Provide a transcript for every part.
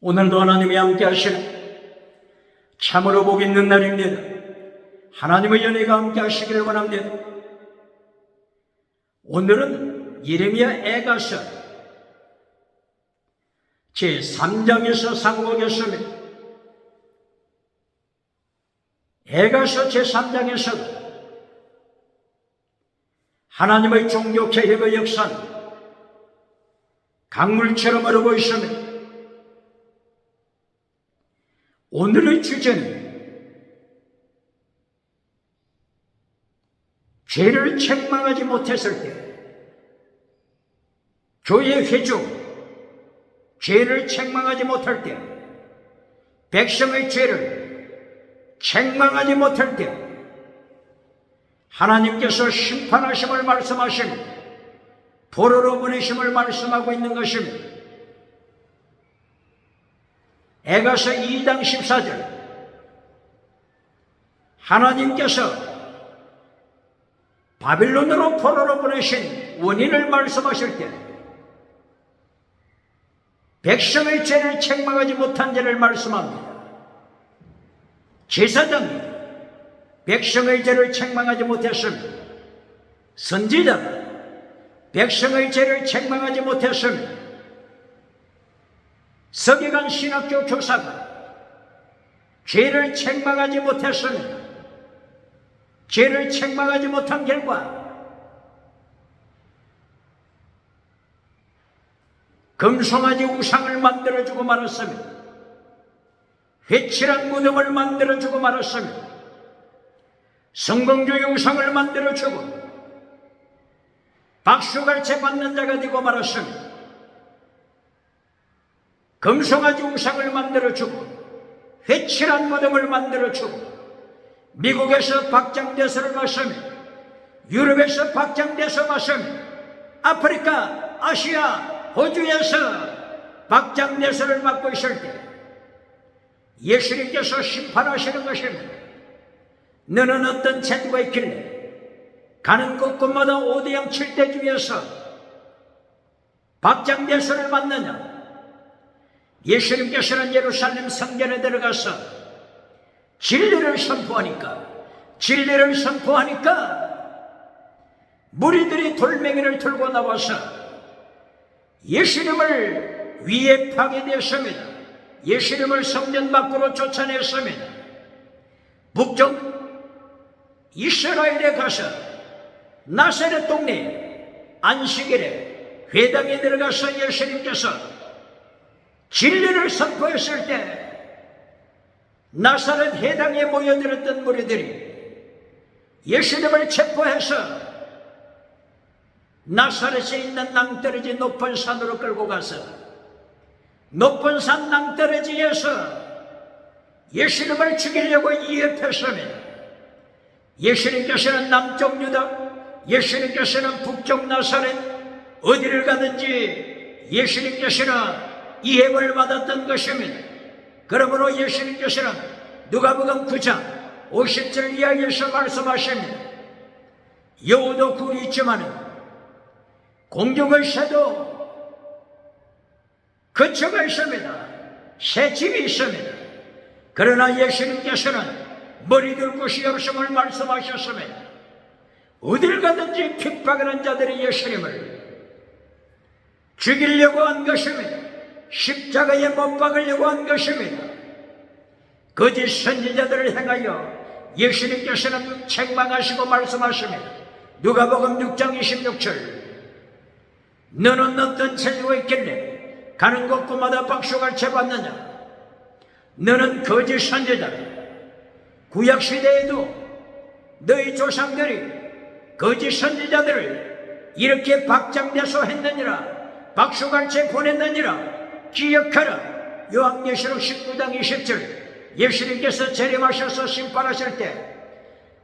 오늘도 하나님이 함께 하시는 참으로 복 있는 날입니다. 하나님의 연혜가 함께 하시기를 원합니다. 오늘은 예레미야 애가서 제3장에서 상고하겠습니다. 애가서 제3장에서 하나님의 종교 개혁의 역사는 강물처럼 흐르고 있습니다. 오늘의 주제는 죄를 책망하지 못했을 때, 교회 회중 죄를 책망하지 못할 때, 백성의 죄를 책망하지 못할 때 하나님께서 심판하심을 말씀하십니다. 포로로 보내심을 말씀하고 있는 것입니다. 애가서 2장 14절, 하나님께서 바빌론으로 포로로 보내신 원인을 말씀하실 때 백성의 죄를 책망하지 못한 죄를 말씀합니다. 제사장이 백성의 죄를 책망하지 못했습니다. 선지자가 백성의 죄를 책망하지 못했습니다. 서기관 신학교 교사가 죄를 책망하지 못했습니다. 죄를 책망하지 못한 결과 금송아지 우상을 만들어주고 말았습니다. 회칠한 무덤을 만들어주고 말았습니다. 성공주의 우상을 만들어주고 박수갈채 받는 자가 되고 말았습니다. 금송아지 우상을 만들어주고 회칠한 무덤을 만들어주고 미국에서 박장대소를 받습니다. 유럽에서 박장대소 받습니다. 아프리카, 아시아, 호주에서 박장대소를 받고 있을 때 예수님께서 심판하시는 것입니다. 너는 어떤 태도가 있길래 가는 곳곳마다 5대양 7대 중에서 박장대소를 받느냐? 예수님께서는 예루살렘 성전에 들어가서 진리를 선포하니까 무리들이 돌멩이를 들고 나와서 예수님을 위협하게 되었습니다. 예수님을 성전 밖으로 쫓아냈습니다. 북쪽 이스라엘에 가서 나사렛 동네 안식일에 회당에 들어가서 예수님께서 진리를 선포했을 때 나사렛 회당에 모여들었던 무리들이 예수님을 체포해서 나사렛에 있는 낭떠러지 높은 산으로 끌고 가서 높은 산 낭떠러지에서 예수님을 죽이려고 위협했습니다. 예수님께서는 남쪽 유다, 예수님께서는 북쪽 나사렛, 어디를 가든지 예수님께서는 이해를 받았던 것입니다. 그러므로 예수님께서는 누가복음 9장 50절 이하에서 말씀하십니다. 여우도 굴이 있지만 공중의 새도 거처가 있습니다. 새 집이 있습니다. 그러나 예수님께서는 머리 둘 곳이 없음을 말씀하셨습니다. 어딜 가든지 핍박하는 자들이 예수님을 죽이려고 한 것입니다. 십자가에 못 박으려고 한 것입니다. 거짓 선지자들을 행하여 예수님께서는 책망하시고 말씀하십니다. 누가복음 6장 26절, 너는 어떤 태도가 있길래 가는 곳곳마다 박수갈채 받느냐? 너는 거짓 선지자다. 구약시대에도 너희 조상들이 거짓 선지자들을 이렇게 박장대소 했느니라, 박수갈채 보냈느니라. 기억하라. 요한계시록 19장 20절, 예수님께서 재림하셔서 심판하실 때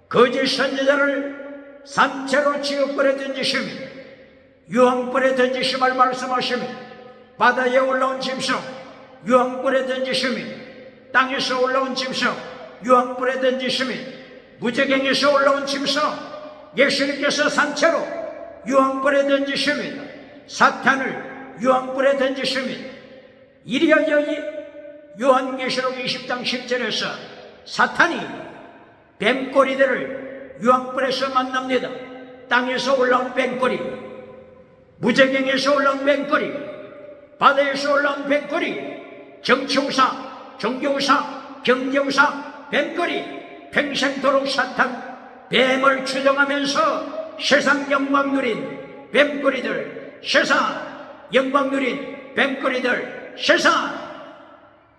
거짓 선지자를 산채로 지옥불에 던지시며 유황불에 던지심을 말씀하시며 바다에 올라온 짐승 유황불에 던지시며 땅에서 올라온 짐승 유황불에 던지시며 무저갱에서 올라온 짐승 예수님께서 산채로 유황불에 던지십니다. 사탄을 유황불에 던지십니다. 이리하여 요한계시록 20장 10절에서 사탄이 뱀꼬리들을 유황불에서 만납니다. 땅에서 올라온 뱀꼬리, 무저갱에서 올라온 뱀꼬리, 바다에서 올라온 뱀꼬리, 정치우사, 종교우사, 경제우사, 뱀꼬리, 평생도록 사탄 뱀을 추종하면서 세상 영광 누린 뱀꼬리들, 세상 영광 누린 뱀꼬리들, 세상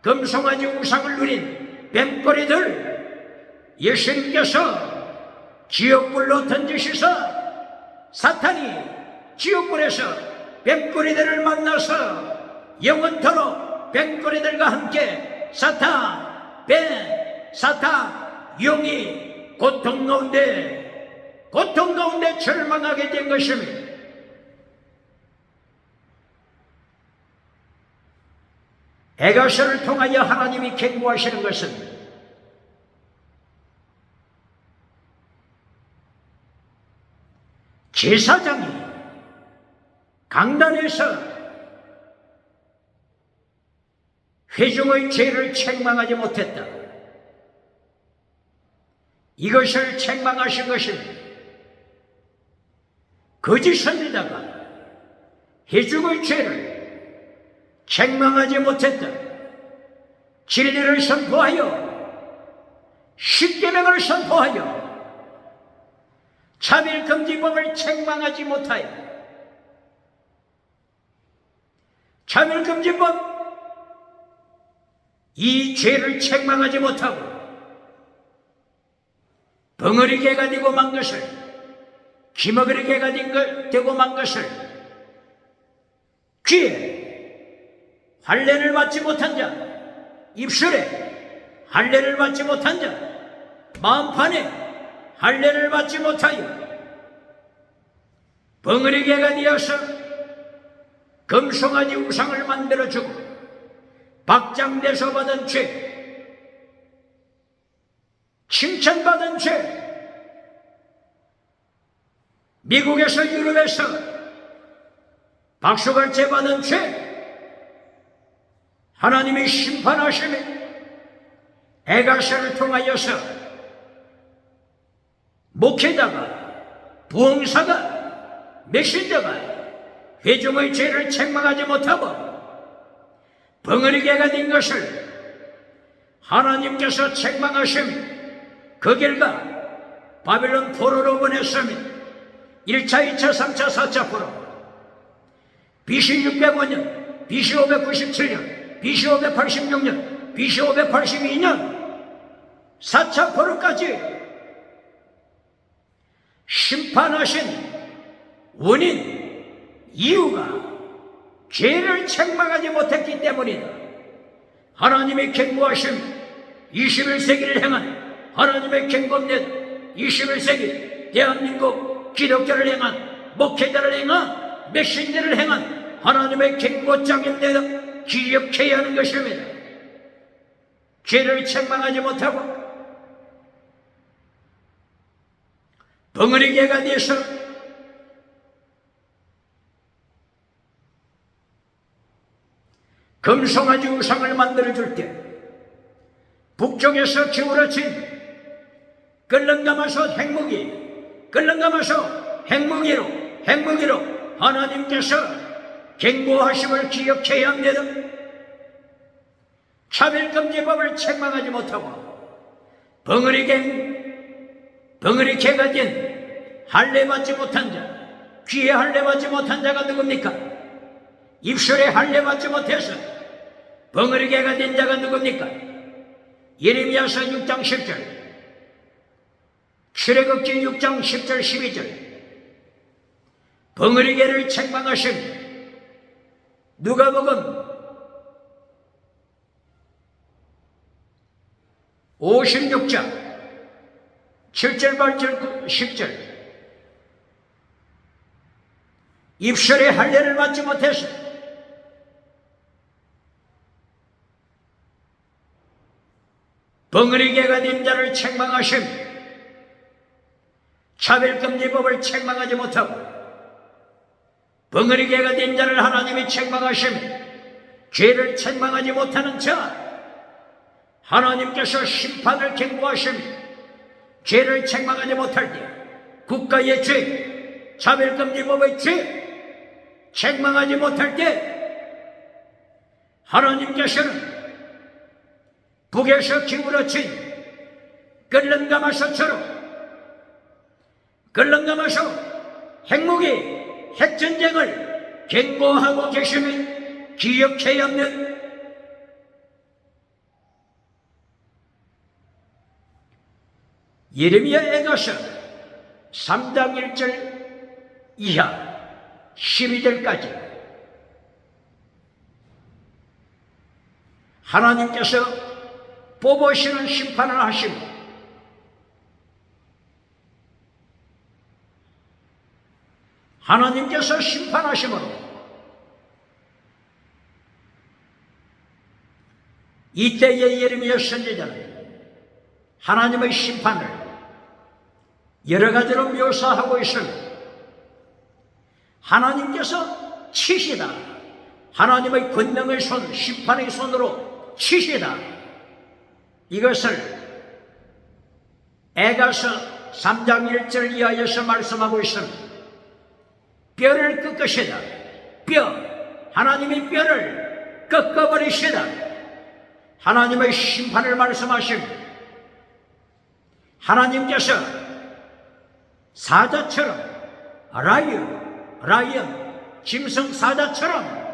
금송아지 우상을 누린 뱀꼬리들, 예수님께서 지옥불로 던지시서 사탄이 지옥불에서 뱀꼬리들을 만나서 영원토록 뱀꼬리들과 함께 사탄, 뱀, 사탄, 용이 고통 가운데 절망하게 된 것입니다. 에가서를 통하여 하나님이 경고하시는 것은 제사장이 강단에서 회중의 죄를 책망하지 못했다. 이것을 책망하신 것입니다. 거짓 선지자가 회중의 죄를 책망하지 못했다. 진리를 선포하여 십계명을 선포하여 차별금지법을 책망하지 못하여 차별금지법 이 죄를 책망하지 못하고 벙어리개가 되고 만 것을, 기머거리개가 되고 만 것을, 귀에 할례를 받지 못한 자, 입술에 할례를 받지 못한 자, 마음판에 할례를 받지 못하여 벙어리개가 되어서 금송아지 우상을 만들어주고 박장대소 받은 죄, 칭찬받은 죄, 미국에서 유럽에서 박수갈채 받은 죄, 하나님이 심판하시며 에가서를 통하여서 목회자가, 부흥사가, 메신저가 회중의 죄를 책망하지 못하고 벙어리개가 된 것을 하나님께서 책망하시며 그 결과 바벨론 포로로 보냈으며 1차, 2차, 3차, 4차 포로, BC 605년, BC 597년, BC 586년, BC 582년 4차 포로까지 심판하신 원인, 이유가 죄를 책망하지 못했기 때문이다. 하나님의 경고하심 21세기를 향한 하나님의 경고입니다. 21세기 대한민국 기독교를 향한, 목회자를 향한, 메신저를 향한 하나님의 경고장입니다. 기억해야 하는 것입니다. 죄를 책망하지 못하고 벙어리개가 돼서 금송아지 우상을 만들어줄 때 북쪽에서 기울어진 끌렁감아서 핵무기, 끌렁감아서 핵무기로 하나님께서 경고하심을 기억해야 합니다. 차별금지법을 책망하지 못하고 벙어리개가 된 할례받지 못한 자, 귀에 할례받지 못한 자가 누굽니까? 입술에 할례받지 못해서 벙어리개가 된 자가 누굽니까? 예레미야서 6장 10절, 출애굽기 6장 10절 12절 벙어리개를 책망하신 누가복음 56장 7절 8절 10절 입술에 할례를 받지 못해서 벙어리개가 된 자를 책망하심, 차별금지법을 책망하지 못하고 벙어리개가 된 자를 하나님이 책망하심, 죄를 책망하지 못하는 자, 하나님께서 심판을 경고하시며 죄를 책망하지 못할 때, 국가의 죄, 차별금지법의 죄 책망하지 못할 때 하나님께서는 북에서 기울어진 끓는 가마솥처럼 끓는 가마솥 핵무기, 핵전쟁을 경고하고 계시면 기억해야 합니다. 예레미야에 가서 3장 1절 이하 12절까지 하나님께서 뽑으시는 심판을 하시고 하나님께서 심판하심으로 이때의 예레미야 선지자는 하나님의 심판을 여러 가지로 묘사하고 있습니다. 하나님께서 치시다. 하나님의 권능의 손, 심판의 손으로 치시다. 이것을 에가서 3장 1절 이하에서 말씀하고 있습니다. 뼈를 꺾으시다. 뼈, 하나님의 뼈를 꺾어버리시다. 하나님의 심판을 말씀하십니다. 하나님께서 사자처럼 라이언, 짐승 사자처럼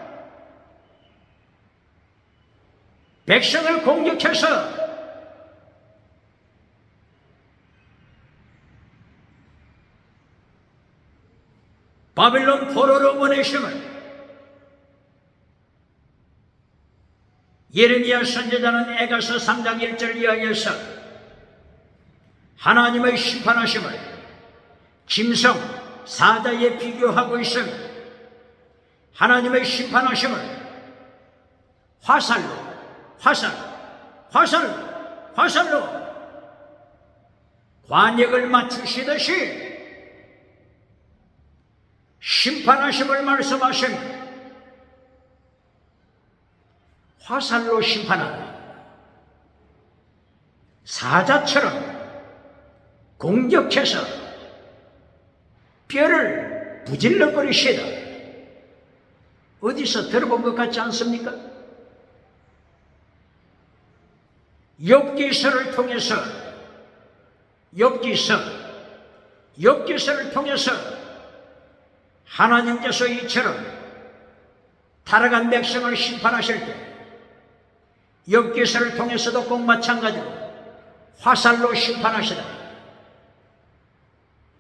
백성을 공격해서 바빌론 포로로 보내심을 예레미야 선지자는 에가서 3장 1절 이하에서 하나님의 심판하심을 짐승, 사자에 비교하고 있으며 하나님의 심판하심을 화살로 관역을 맞추시듯이 심판하심을 말씀하시며 화살로 심판하다. 사자처럼 공격해서 뼈를 부질러버리시다. 어디서 들어본 것 같지 않습니까? 욥기서를 통해서 하나님께서 이처럼 타락한 백성을 심판하실 때 욥기서를 통해서도 꼭 마찬가지로 화살로 심판하시다.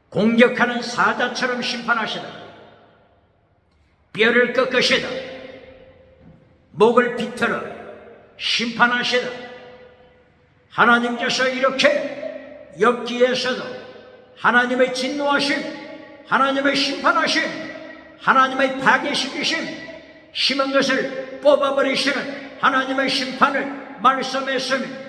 공격하는 사자처럼 심판하시다. 뼈를 꺾으시다. 목을 비틀어 심판하시다. 하나님께서 이렇게 욥기에서도 하나님의 진노하심, 하나님의 심판하심, 하나님의 파괴시키심, 심은 것을 뽑아버리시는 하나님의 심판을 말씀했습니다.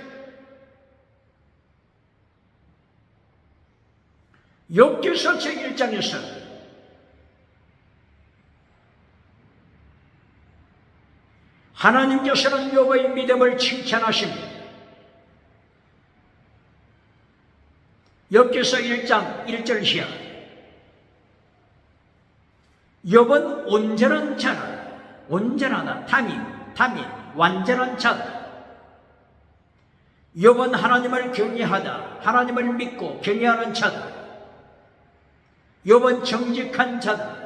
욥기서 제1장에서 하나님께서는 욥의 믿음을 칭찬하십니다. 욥기서 1장 1절 이하 욥은 온전한 자라. 온전하다. 타민 완전한 자다. 욥은 하나님을 경외하다. 하나님을 믿고 경외하는 자다. 욥은 정직한 자다.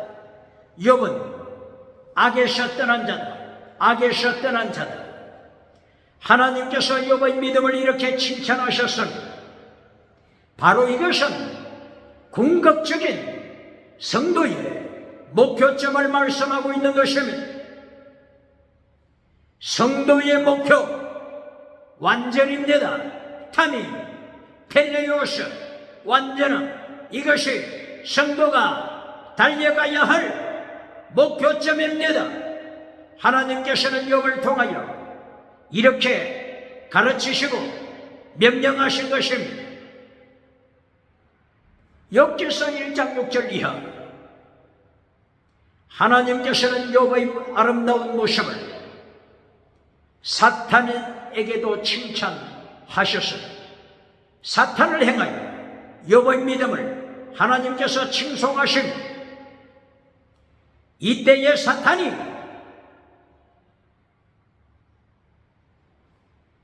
욥은 악에서 떠난 자다. 하나님께서 욥의 믿음을 이렇게 칭찬하셨습니다. 바로 이것은 궁극적인 성도의 목표점을 말씀하고 있는 것입니다. 성도의 목표 완전입니다. 타민, 텔레오스, 완전함, 이것이 성도가 달려가야 할 목표점입니다. 하나님께서는 욥을 통하여 이렇게 가르치시고 명령하신 것입니다. 욥기서 1장 6절 이하 하나님께서는 욥의 아름다운 모습을 사탄에게도 칭찬하셨습니다. 사탄을 행하여 욥의 믿음을 하나님께서 칭송하십니다. 이때에 사탄이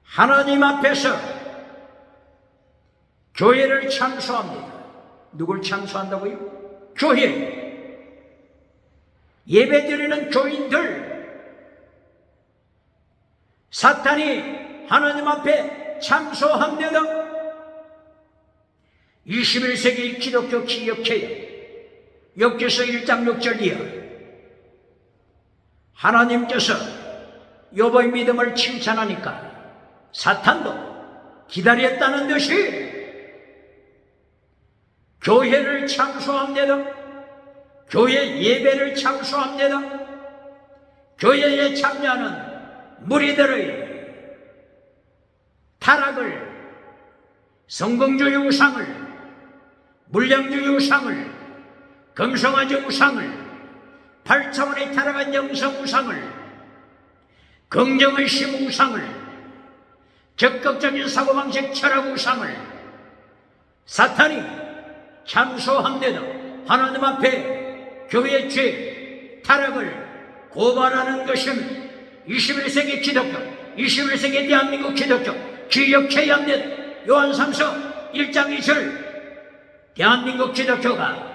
하나님 앞에서 교회를 참소합니다. 누굴 참소한다고요? 교회. 예배드리는 교인들. 사탄이 하나님 앞에 참소합니다. 21세기 기독교 기억해요. 욥기서 1장 6절 이하. 하나님께서 욥의 믿음을 칭찬하니까 사탄도 기다렸다는 듯이 교회를 참소합니다. 교회 예배를 참소합니다. 교회에 참여하는 무리들의 타락을, 성공주의 우상을, 물량주의 우상을, 금성화주의 우상을, 8차원의 타락한 영성 우상을, 긍정의 심 우상을, 적극적인 사고방식 철학 우상을 사탄이 참소합니다. 하나님 앞에 교회의 죄, 타락을 고발하는 것은 21세기 기독교, 21세기 대한민국 기독교 기억해야 합니다. 요한 3서 1장 2절. 대한민국 기독교가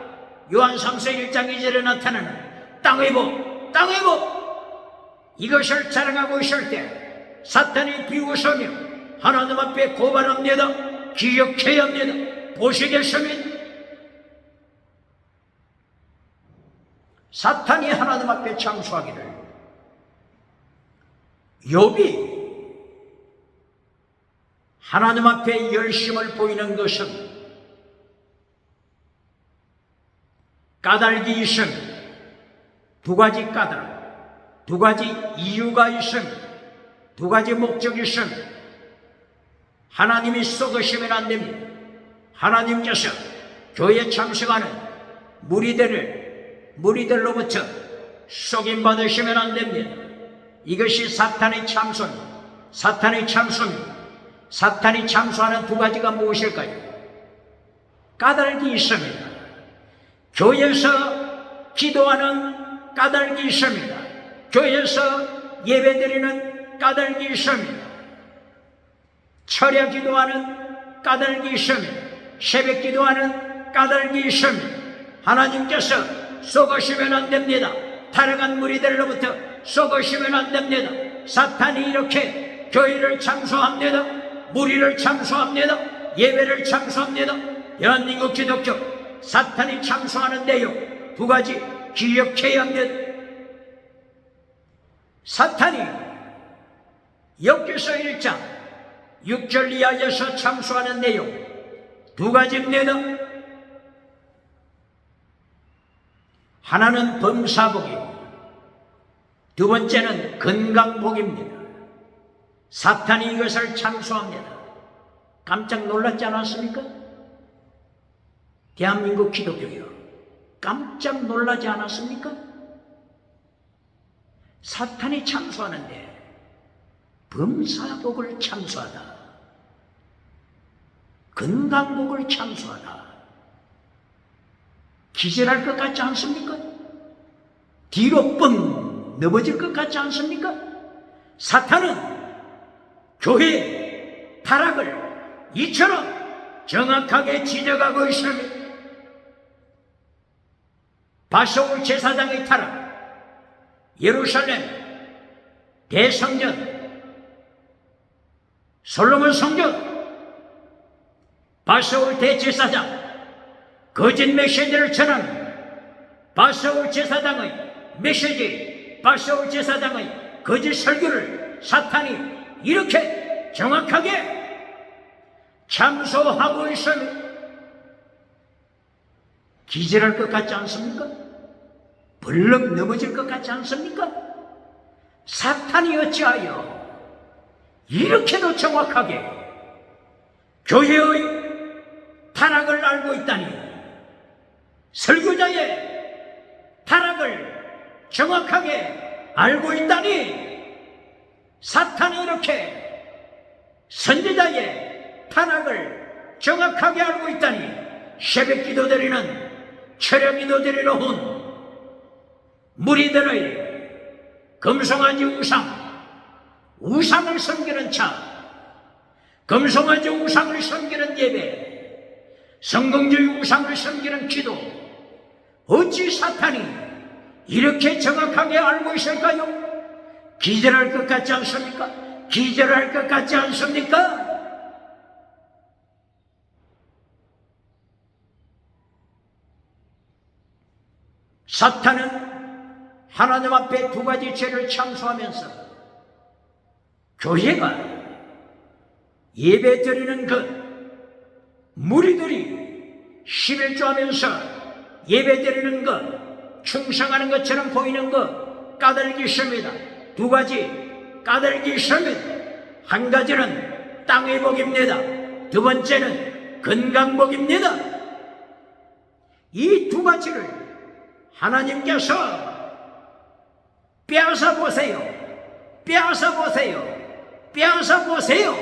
요한 3서 1장 2절에 나타나는 땅의 복, 땅의 복, 이것을 자랑하고 있을 때 사탄이 비웃으며 하나님 앞에 고발합니다. 기억해야 합니다. 보시겠습니다. 사탄이 하나님 앞에 참소하기를 욥이 하나님 앞에 열심을 보이는 것은 까닭이 있습니다. 두 가지 까닭, 두 가지 이유가 있습니다. 두 가지 목적이 있습니다. 하나님이 썩으시면 안 됩니다. 하나님께서 교회에 참석하는 무리들로부터 속임받으시면 안 됩니다. 이것이 사탄의 참소입니다. 사탄의 참소입니다. 사탄이 참소하는 두 가지가 무엇일까요? 까닭이 있습니다. 교회에서 기도하는 까닭이 있습니다. 교회에서 예배드리는 까닭이 있습니다. 철야 기도하는 까닭이 있습니다. 새벽 기도하는 까닭이 있습니다. 하나님께서 썩으시면 안 됩니다. 타락한 무리들로부터 썩으시면 안 됩니다. 사탄이 이렇게 교회를 참소합니다. 무리를 참소합니다. 예배를 참소합니다. 대한민국 기독교 사탄이 참소하는 내용 두 가지 기억해야 합니다. 사탄이 욥기서 1장 6절 이하에서 참소하는 내용 두 가지입니다. 하나는 범사복이고 두 번째는 건강복입니다. 사탄이 이것을 참소합니다. 깜짝 놀랐지 않았습니까? 대한민국 기독교요. 깜짝 놀라지 않았습니까? 사탄이 참소하는데 범사복을 참소하다. 건강복을 참소하다. 기절할 것 같지 않습니까? 뒤로 뻥 넘어질 것 같지 않습니까? 사탄은 교회의 타락을 이처럼 정확하게 지적하고 있습니다. 바소울 제사장의 타락, 예루살렘 대성전, 솔로몬 성전, 바소울 대제사장, 거짓 메시지를 전하는 바소울 제사장의 메시지, 바소울 제사장의 거짓 설교를 사탄이 이렇게 정확하게 참소하고 있으면 기절할 것 같지 않습니까? 벌렁 넘어질 것 같지 않습니까? 사탄이 어찌하여 이렇게도 정확하게 교회의 타락을 알고 있다니, 설교자의 타락을 정확하게 알고 있다니, 사탄이 이렇게 선지자의 타락을 정확하게 알고 있다니 새벽 기도 드리는 철야 기도 드리러 온 무리들의 금송아지 우상을 섬기는 자, 금송아지 우상을 섬기는 예배, 성공주의 우상을 섬기는 기도, 어찌 사탄이 이렇게 정확하게 알고 있을까요? 기절할 것 같지 않습니까? 기절할 것 같지 않습니까? 사탄은 하나님 앞에 두 가지 죄를 참소하면서 교회가 예배 드리는 것, 무리들이 11조하면서 예배 드리는 것, 충성하는 것처럼 보이는 것, 까닭이 있습니다. 두 가지 까닭이 있습니다. 한 가지는 땅의 복입니다. 두 번째는 건강복입니다. 이 두 가지를 하나님께서 빼앗아 보세요. 빼앗아 보세요. 빼앗아 보세요.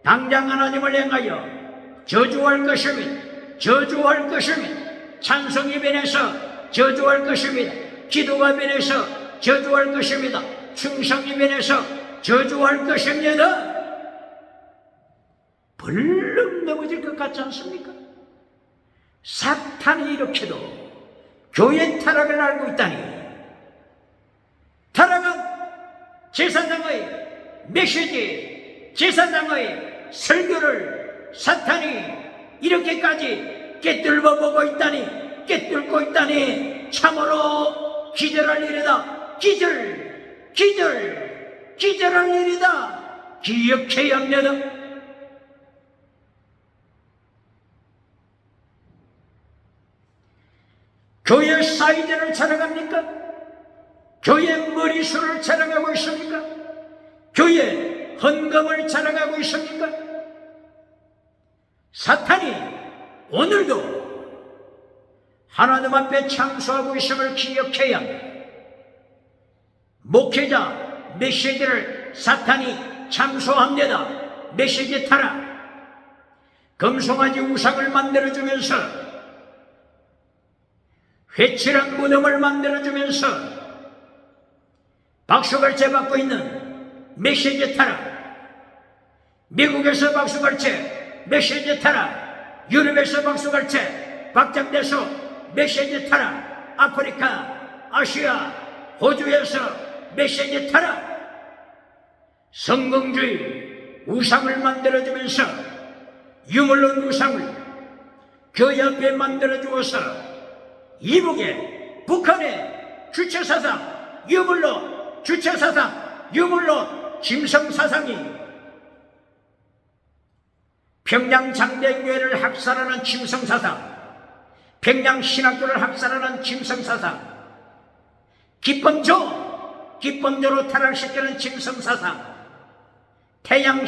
당장 하나님을 향하여 저주할 것입니다. 저주할 것입니다. 찬송이 변해서 저주할 것입니다. 기도가 변해서 저주할 것입니다. 충성이 변해서 저주할 것입니다. 벌렁 넘어질 것 같지 않습니까? 사탄이 이렇게도 교회 타락을 알고 있다니, 타락은 제사장의 메시지, 제사장의 설교를 사탄이 이렇게까지 깨뚫어 보고 있다니, 깨뚫고 있다니 참으로 기절할 일이다. 기절할 일이다. 기억해야 합니다. 교회 사이즈를 자랑합니까? 교회 머리수를 자랑하고 있습니까? 교회 헌금을 자랑하고 있습니까? 사탄이 오늘도 하나님 앞에 참소하고 있음을 기억해야 합니다. 목회자 메시지를 사탄이 참소합니다. 메시지 타락, 금송아지 우상을 만들어주면서 회칠한 무덤을 만들어주면서 박수갈채 받고 있는 메시지 타락, 미국에서 박수갈채 메시지 타락, 유럽에서 박수갈채 박장돼서 메시지 타락, 아프리카, 아시아, 호주에서 메시지 타락, 성공주의 우상을 만들어주면서 유물론 우상을 교회 앞에 만들어주어서 이북에 북한의 주체사상 유물론, 주체사상 유물론 짐승사상이 평양 장대교회를 학살하는 짐승사상, 평양 신학교를 학살하는 짐승사상, 기쁨조로 타락시키는 짐승사상, 태양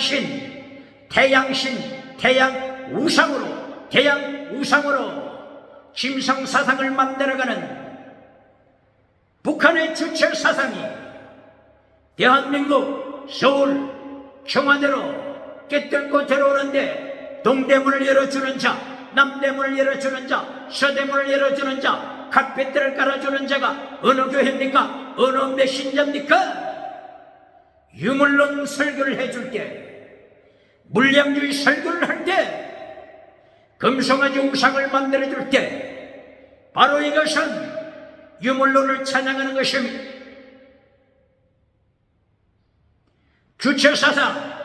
우상으로 짐승사상을 만들어가는 북한의 주체사상이 대한민국 서울 청와대로 깨뚫고 들어오는데 동대문을 열어주는 자, 남대문을 열어주는 자, 서대문을 열어주는 자, 카페트를 깔아주는 자가 어느 교회입니까? 어느 메신저입니까? 유물론 설교를 해줄 때, 물량주의 설교를 할 때, 금송아지 우상을 만들어줄 때 바로 이것은 유물론을 찬양하는 것입니다. 주체사상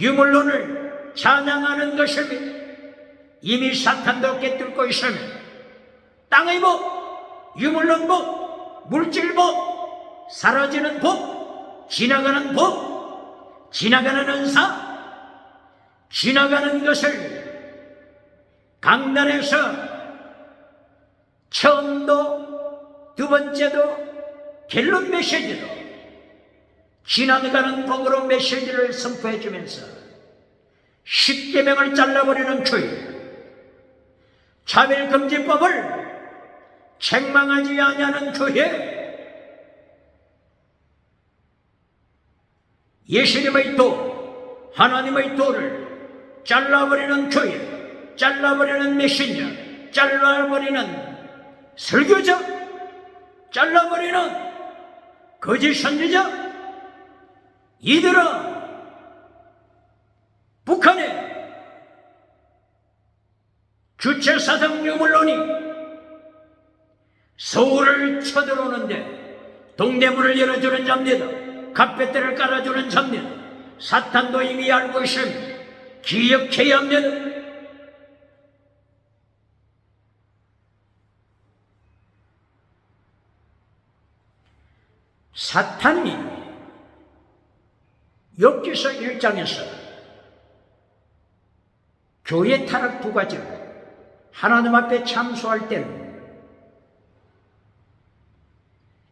유물론을 찬양하는 것입니다. 이미 사탄도 깨뚫고 있으면 땅의 복, 유물론 복, 물질 복, 사라지는 복, 지나가는 복, 지나가는 은사, 지나가는 것을 강단에서 처음도 두 번째도 결론 메시지도 지나가는 복으로 메시지를 선포해 주면서 십계명을 잘라버리는 교회, 차별금지법을 책망하지 아니하는 교회, 예수님의 도, 하나님의 도를 잘라버리는 교회, 잘라버리는 메신저, 잘라버리는 설교자, 잘라버리는 거짓 선지자, 이들은 북한의 주체사상 유물론이 서울을 쳐들어오는데 동대문을 열어주는 자입니다. 카페대를 깔아주는 자입니다. 사탄도 이미 알고 있습니다. 기억해야 합니다. 사탄이 욥기서 1장에서 교회 타락 두 가지를 하나님 앞에 참소할 때는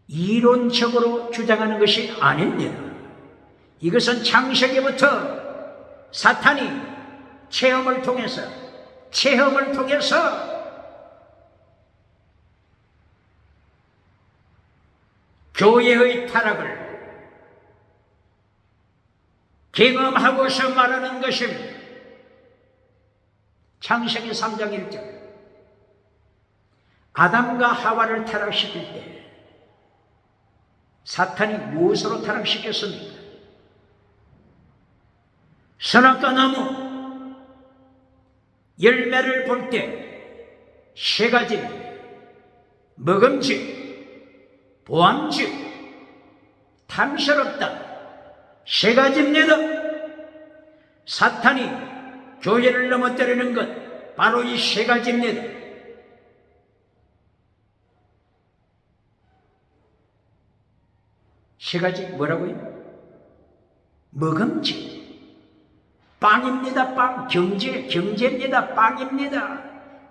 이론적으로 주장하는 것이 아닙니다. 이것은 창세기부터 사탄이 체험을 통해서 교회의 타락을 경험하고서 말하는 것입니다. 창세기 3장 1절 아담과 하와를 타락시킬 때 사탄이 무엇으로 타락시켰습니까? 선악과 나무 열매를 볼 때 세 가지 먹음직, 보암직, 탐스럽다 세 가지입니다. 사탄이 교회를 넘어뜨리는 것 바로 이 세 가지입니다. 세 가지 뭐라고요? 먹음직, 빵입니다. 빵, 경제입니다. 빵입니다.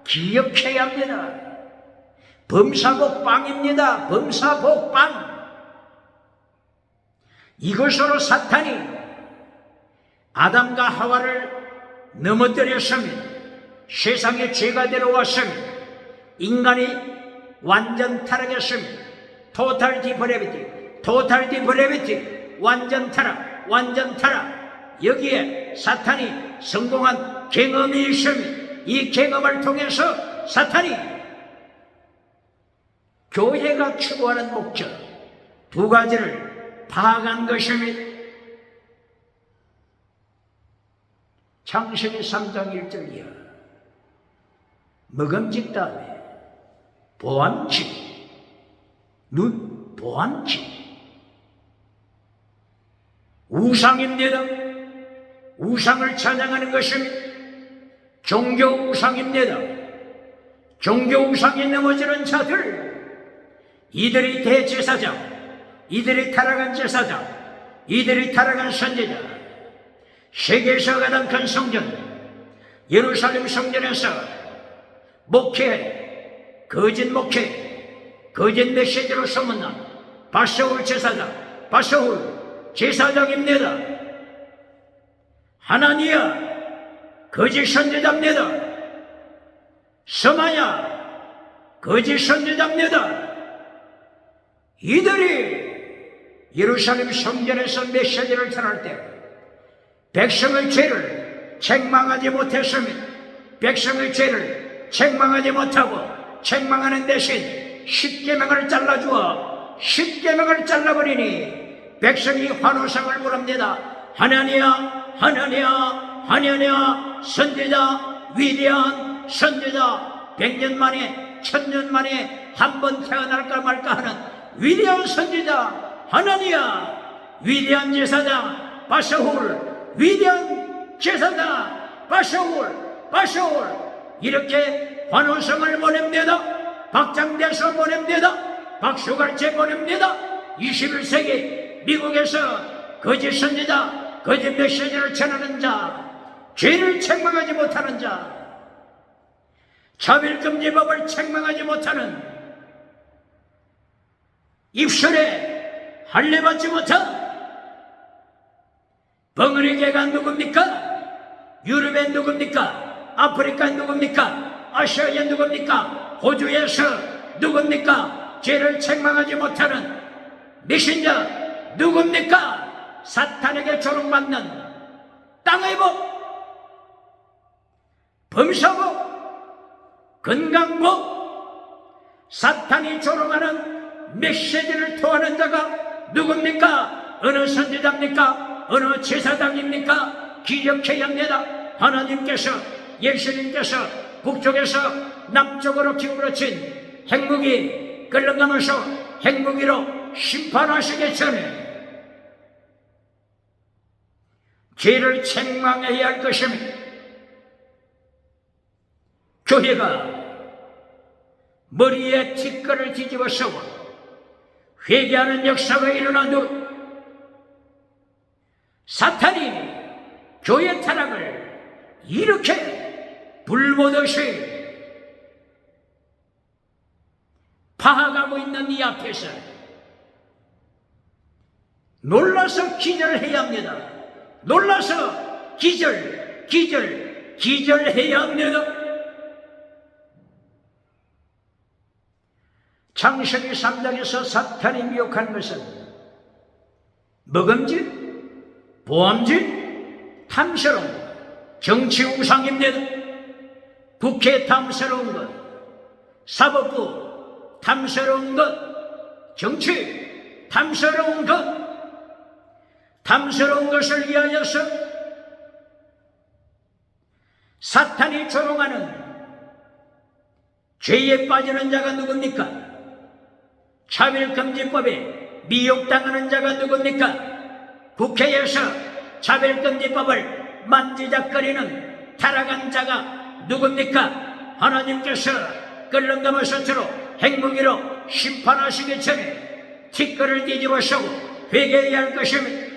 기억해야 합니다. 범사복 빵입니다. 범사복 빵. 이것으로 사탄이 아담과 하와를 넘어뜨렸습니다. 세상에 죄가 들어왔습니다. 인간이 완전 타락했습니다. 토탈 디프레비티, 완전 타락. 여기에 사탄이 성공한 경험이 있습니다. 이 경험을 통해서 사탄이 교회가 추구하는 목적 두 가지를 파악한 것입니다. 창세기 3장 1절 이하 먹음직 다음에 보암직, 눈 보암직, 우상입니다. 우상을 찬양하는 것입니다. 종교 우상입니다. 종교 우상에 넘어지는 자들, 이들이 대제사장, 이들이 타락한 제사장, 이들이 타락한 선지자, 세계에서 가장 큰 성전 예루살렘 성전에서 거짓 메시지로 소문난 바세울 제사장입니다. 하나니아 거짓 선지자입니다. 서마야 거짓 선지자입니다. 이들이 예루살렘 성전에서 메시지를 전할 때 백성의 죄를 책망하지 못했습니다. 백성의 죄를 책망하지 못하고 책망하는 대신 십계명을 잘라주어 십계명을 잘라버리니 백성이 환호성을 부릅니다. 하나니아 선지자, 위대한 선지자, 100년 만에 1000년 만에 한 번 태어날까 말까 하는 위대한 선지자 하나니아, 위대한 제사장 바세울, 위대한 제사장 바세울, 이렇게 환호성을 보냅니다. 박장대소 보냅니다. 박수갈채 보냅니다. 21세기 미국에서 거짓 선지자, 거짓 메시지를 전하는 자, 죄를 책망하지 못하는 자, 차별금지법을 책망하지 못하는, 입술에 할례받지 못한 벙어리개가 누굽니까? 유럽엔 누굽니까? 아프리카엔 누굽니까? 아시아엔 누굽니까? 호주에서 누굽니까? 죄를 책망하지 못하는 메신저 누굽니까? 사탄에게 조롱받는 땅의 복, 범사복, 건강복, 사탄이 조롱하는 메시지를 토하는 자가 누굽니까? 어느 선지자입니까? 어느 제사장입니까? 기억해야 합니다. 하나님께서, 예수님께서 북쪽에서 남쪽으로 기울어진 핵무기 끌어가면서 핵무기로 심판하시기 전에 죄를 책망해야 할 것입니다. 교회가 머리에 티끌을 뒤집어 쓰고 회개하는 역사가 일어나도 사탄이 교회 타락을 이렇게 불보듯이 파악하고 있는 이 앞에서 놀라서 기절해야 합니다. 놀라서 기절해야 합니다. 창세기 3장에서 사탄이 미혹한 것은 먹음질, 보암질, 탐스러움, 정치 우상입니다. 국회 탐스러운 것, 사법부 탐스러운 것, 정치 탐스러운 것, 탐스러운 것을 위하여서 사탄이 조롱하는 죄에 빠지는 자가 누굽니까? 차별금지법에 미혹당하는 자가 누굽니까? 국회에서 차별금지법을 만지작거리는 타락한 자가 누굽니까? 하나님께서 끌렁감을 주로 핵무기로 심판하시기 전에 티끌을 뒤집어 쓰고 회개해야 할 것입니다.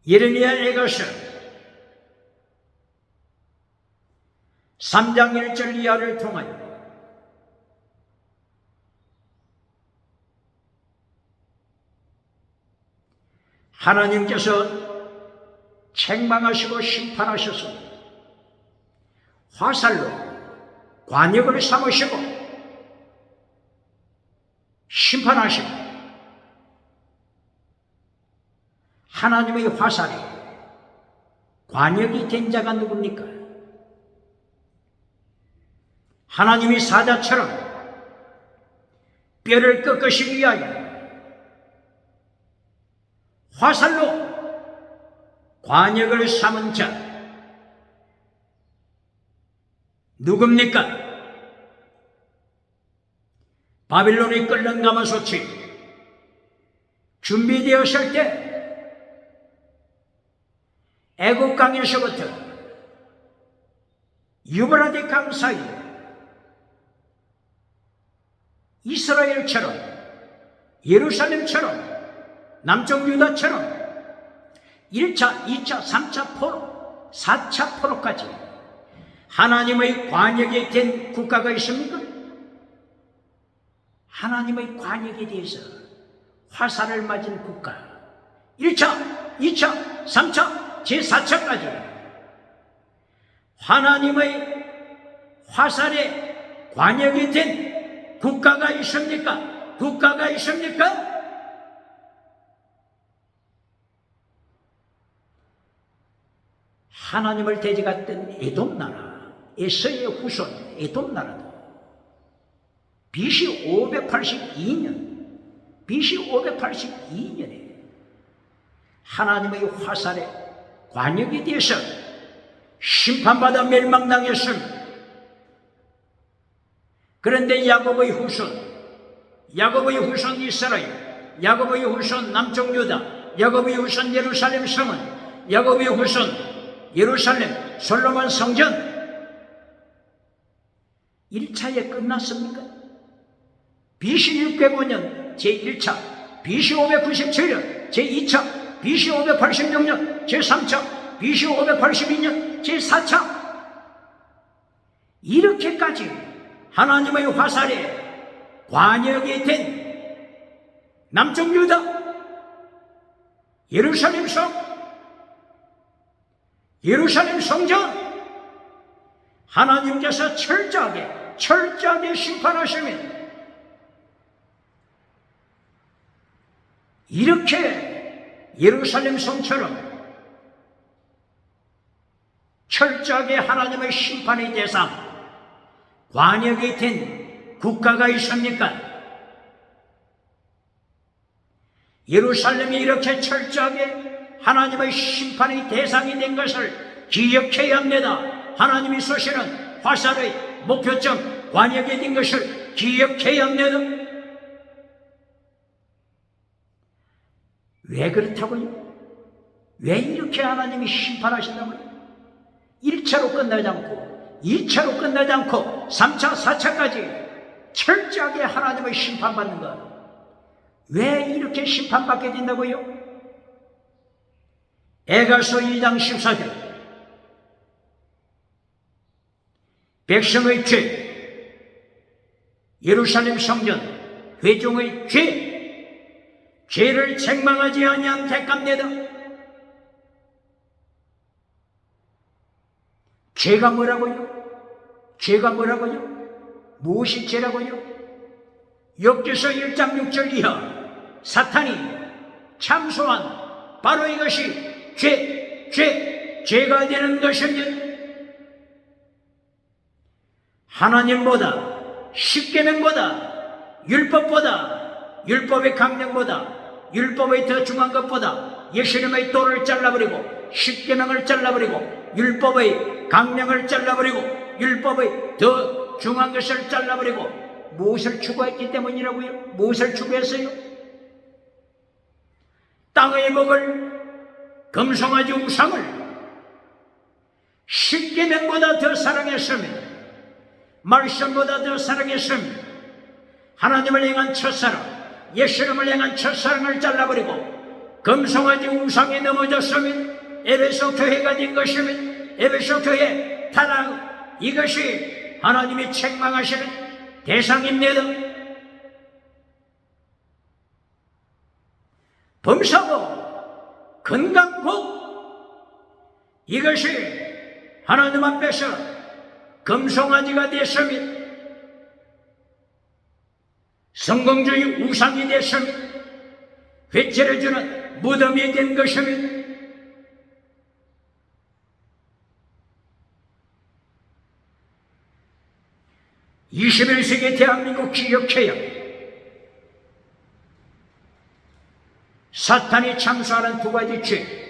예레미야 에거서 3장 1절 이하를 통하여 하나님께서 책망하시고 심판하셔서 화살로 관역을 삼으시고 심판하시고 하나님의 화살에 관역이 된 자가 누굽니까? 하나님이 사자처럼 뼈를 꺾으시기 위하여 화살로 관역을 삼은 자 누굽니까? 바빌론이 끌렁가마솥이 준비되었을 때 애국강에서부터 유브라데 강 사이 이스라엘처럼 예루살렘처럼 남쪽 유다처럼 1차, 2차, 3차 포로, 4차 포로까지 하나님의 관역에 된 국가가 있습니까? 하나님의 관역에 대해서 화살을 맞은 국가 1차, 2차, 3차, 제4차까지 하나님의 화살에 관역이 된 국가가 있습니까? 국가가 있습니까? 하나님을 대적했던 에돔 나라, 에서의 후손 에돔 나라도 BC 582년에 하나님의 화살에 관역에 대해서 심판받아 멸망당했습니다. 그런데 야곱의 후손 이스라엘, 야곱의 후손 남쪽 유다, 야곱의 후손 예루살렘 성은, 야곱의 후손 예루살렘 솔로몬 성전 1차에 끝났습니까? BC 605년 제1차, BC 597년 제2차, BC 586년 제3차, BC 582년 제4차 이렇게까지 하나님의 화살에 관역이 된 남쪽 유다 예루살렘 성전 하나님께서 철저하게 심판하시면 이렇게 예루살렘 성처럼 철저하게 하나님의 심판의 대상, 관역이 된 국가가 있습니까? 예루살렘이 이렇게 철저하게 하나님의 심판의 대상이 된 것을 기억해야 합니다. 하나님이 쏘시는 화살의 목표점, 관역이 된 것을 기억해야 합니다. 왜 그렇다고요? 왜 이렇게 하나님이 심판하신다고요? 1차로 끝나지 않고 2차로 끝나지 않고 3차, 4차까지 철저하게 하나님의 심판받는 것. 왜 이렇게 심판받게 된다고요? 에가서 2장 14절. 백성의 죄, 예루살렘 성전, 회중의 죄를 책망하지 아니한 대가입니다. 죄가 뭐라고요? 무엇이 죄라고요? 욥기서 1장 6절 이하 사탄이 참소한 바로 이것이 죄가 되는 것입니다. 하나님보다, 십계명보다, 율법의 강령보다, 율법의 더 중요한 것보다 예수님의 도를 잘라버리고 십계명을 잘라버리고 율법의 강령을 잘라버리고 율법의 더 중요한 것을 잘라버리고 무엇을 추구했기 때문이라고요? 무엇을 추구했어요? 땅의 먹을 금송아지 우상을 십계명보다 더 사랑했습니다. 말씀보다 더 사랑했습니다. 하나님을 향한 첫사랑, 예수님을 향한 첫사랑을 잘라버리고 금송아지 우상에 넘어졌습니다. 에베소 교회가 된 것입니다. 에베소 교회 타락, 이것이 하나님이 책망하시는 대상입니다. 범사고, 건강복, 이것이 하나님 앞에서 금송아지가 됐습니다. 성공주의 우상이 됐습니다. 회개를 주는 무덤이 된 것입니다. (21세기) 대한민국 기억해야 사탄이 참수하는 두 가지 죄,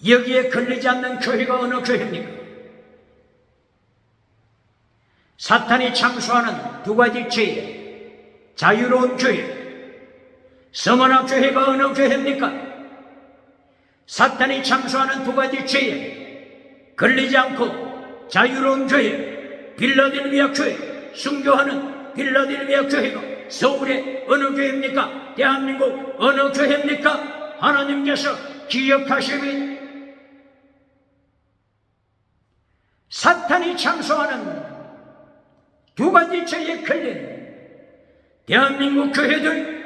여기에 걸리지 않는 교회가 어느 교회입니까? 사탄이 참수하는 두 가지 죄, 자유로운 교회, 성언학 교회가 어느 교회입니까? 사탄이 참수하는 두 가지 죄에 걸리지 않고 자유로운 교회, 빌라델비아 교회, 순교하는 빌라델비아 교회가 서울의 어느 교회입니까? 대한민국 어느 교회입니까? 하나님께서 기억하시면 사탄이 참수하는 두 가지 죄에 걸린 대한민국 교회들,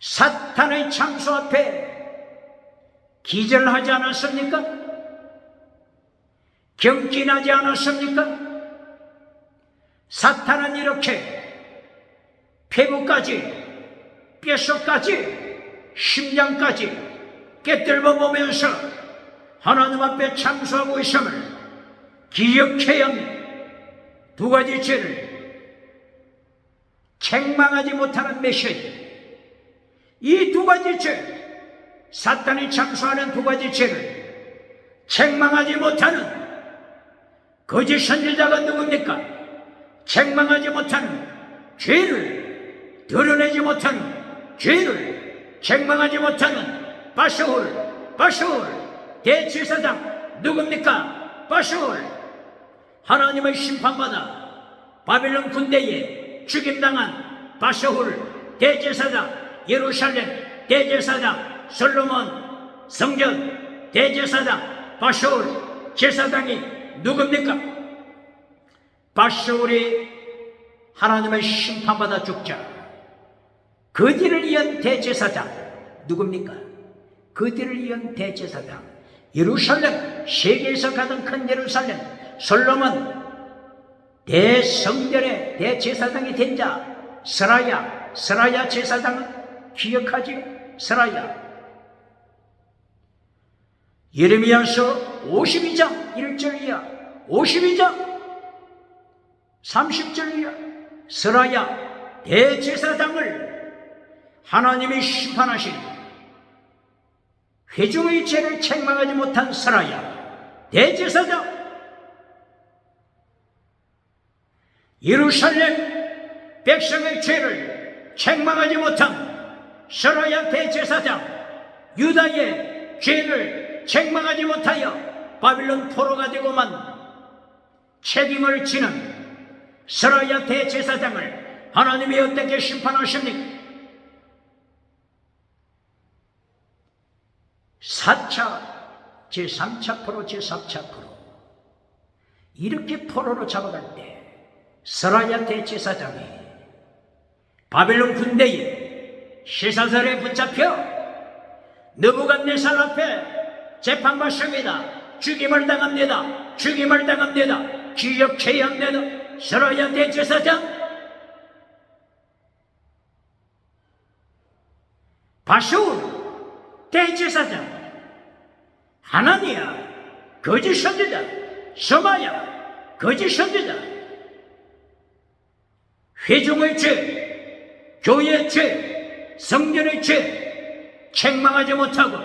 사탄의 참수 앞에 기절하지 않았습니까? 경진하지 않았습니까? 사탄은 이렇게 폐부까지, 뼛속까지, 심장까지 깨뜨려 보면서 하나님 앞에 참수하고 있음을 기억해야 합니다. 두 가지 죄를 책망하지 못하는 메시지, 이 두 가지 죄, 사탄이 참수하는 두 가지 죄를 책망하지 못하는 거짓 선지자가 누굽니까? 책망하지 못하는 죄를 드러내지 못하는 죄를 책망하지 못하는 바샤울 대제사장 누굽니까? 바샤울, 하나님의 심판받아 바빌론 군대에 죽임당한 바샤울 대제사장, 예루살렘 대제사장, 솔로몬 성전 대제사장 바샤울 제사장이 누굽니까? 바샤울이 하나님의 심판받아 죽자 그 뒤를 이은 대제사장 누굽니까? 그들을 이은 대제사장, 예루살렘, 세계에서 가장 큰 예루살렘, 솔로몬 대성전의 대제사장이 된 자 스라야 제사장은 기억하지? 스라야. 예레미야서 52장 1절 이하, 52장 30절 이하, 스라야 대제사장을 하나님이 심판하시니 회중의 죄를 책망하지 못한 스라야 대제사장, 예루살렘 백성의 죄를 책망하지 못한 스라야 대제사장, 유다의 죄를 책망하지 못하여 바빌론 포로가 되고만 책임을 지는 스라야 대제사장을 하나님이 어떻게 심판하십니까? 4차, 제3차 포로, 제4차 포로, 이렇게 포로로 잡아갈 때 스라야 대제사장이 바벨론 군대에 시사설에 붙잡혀 느부갓네살 앞에 재판받습니다. 죽임을 당합니다. 죽임을 당합니다. 기억해야 합니다. 스라야 대제사장, 바수울 대제사장, 하나니야 거짓 선지자, 서마야 거짓 선지자, 회중의 죄, 교회의 죄, 성전의 죄 책망하지 못하고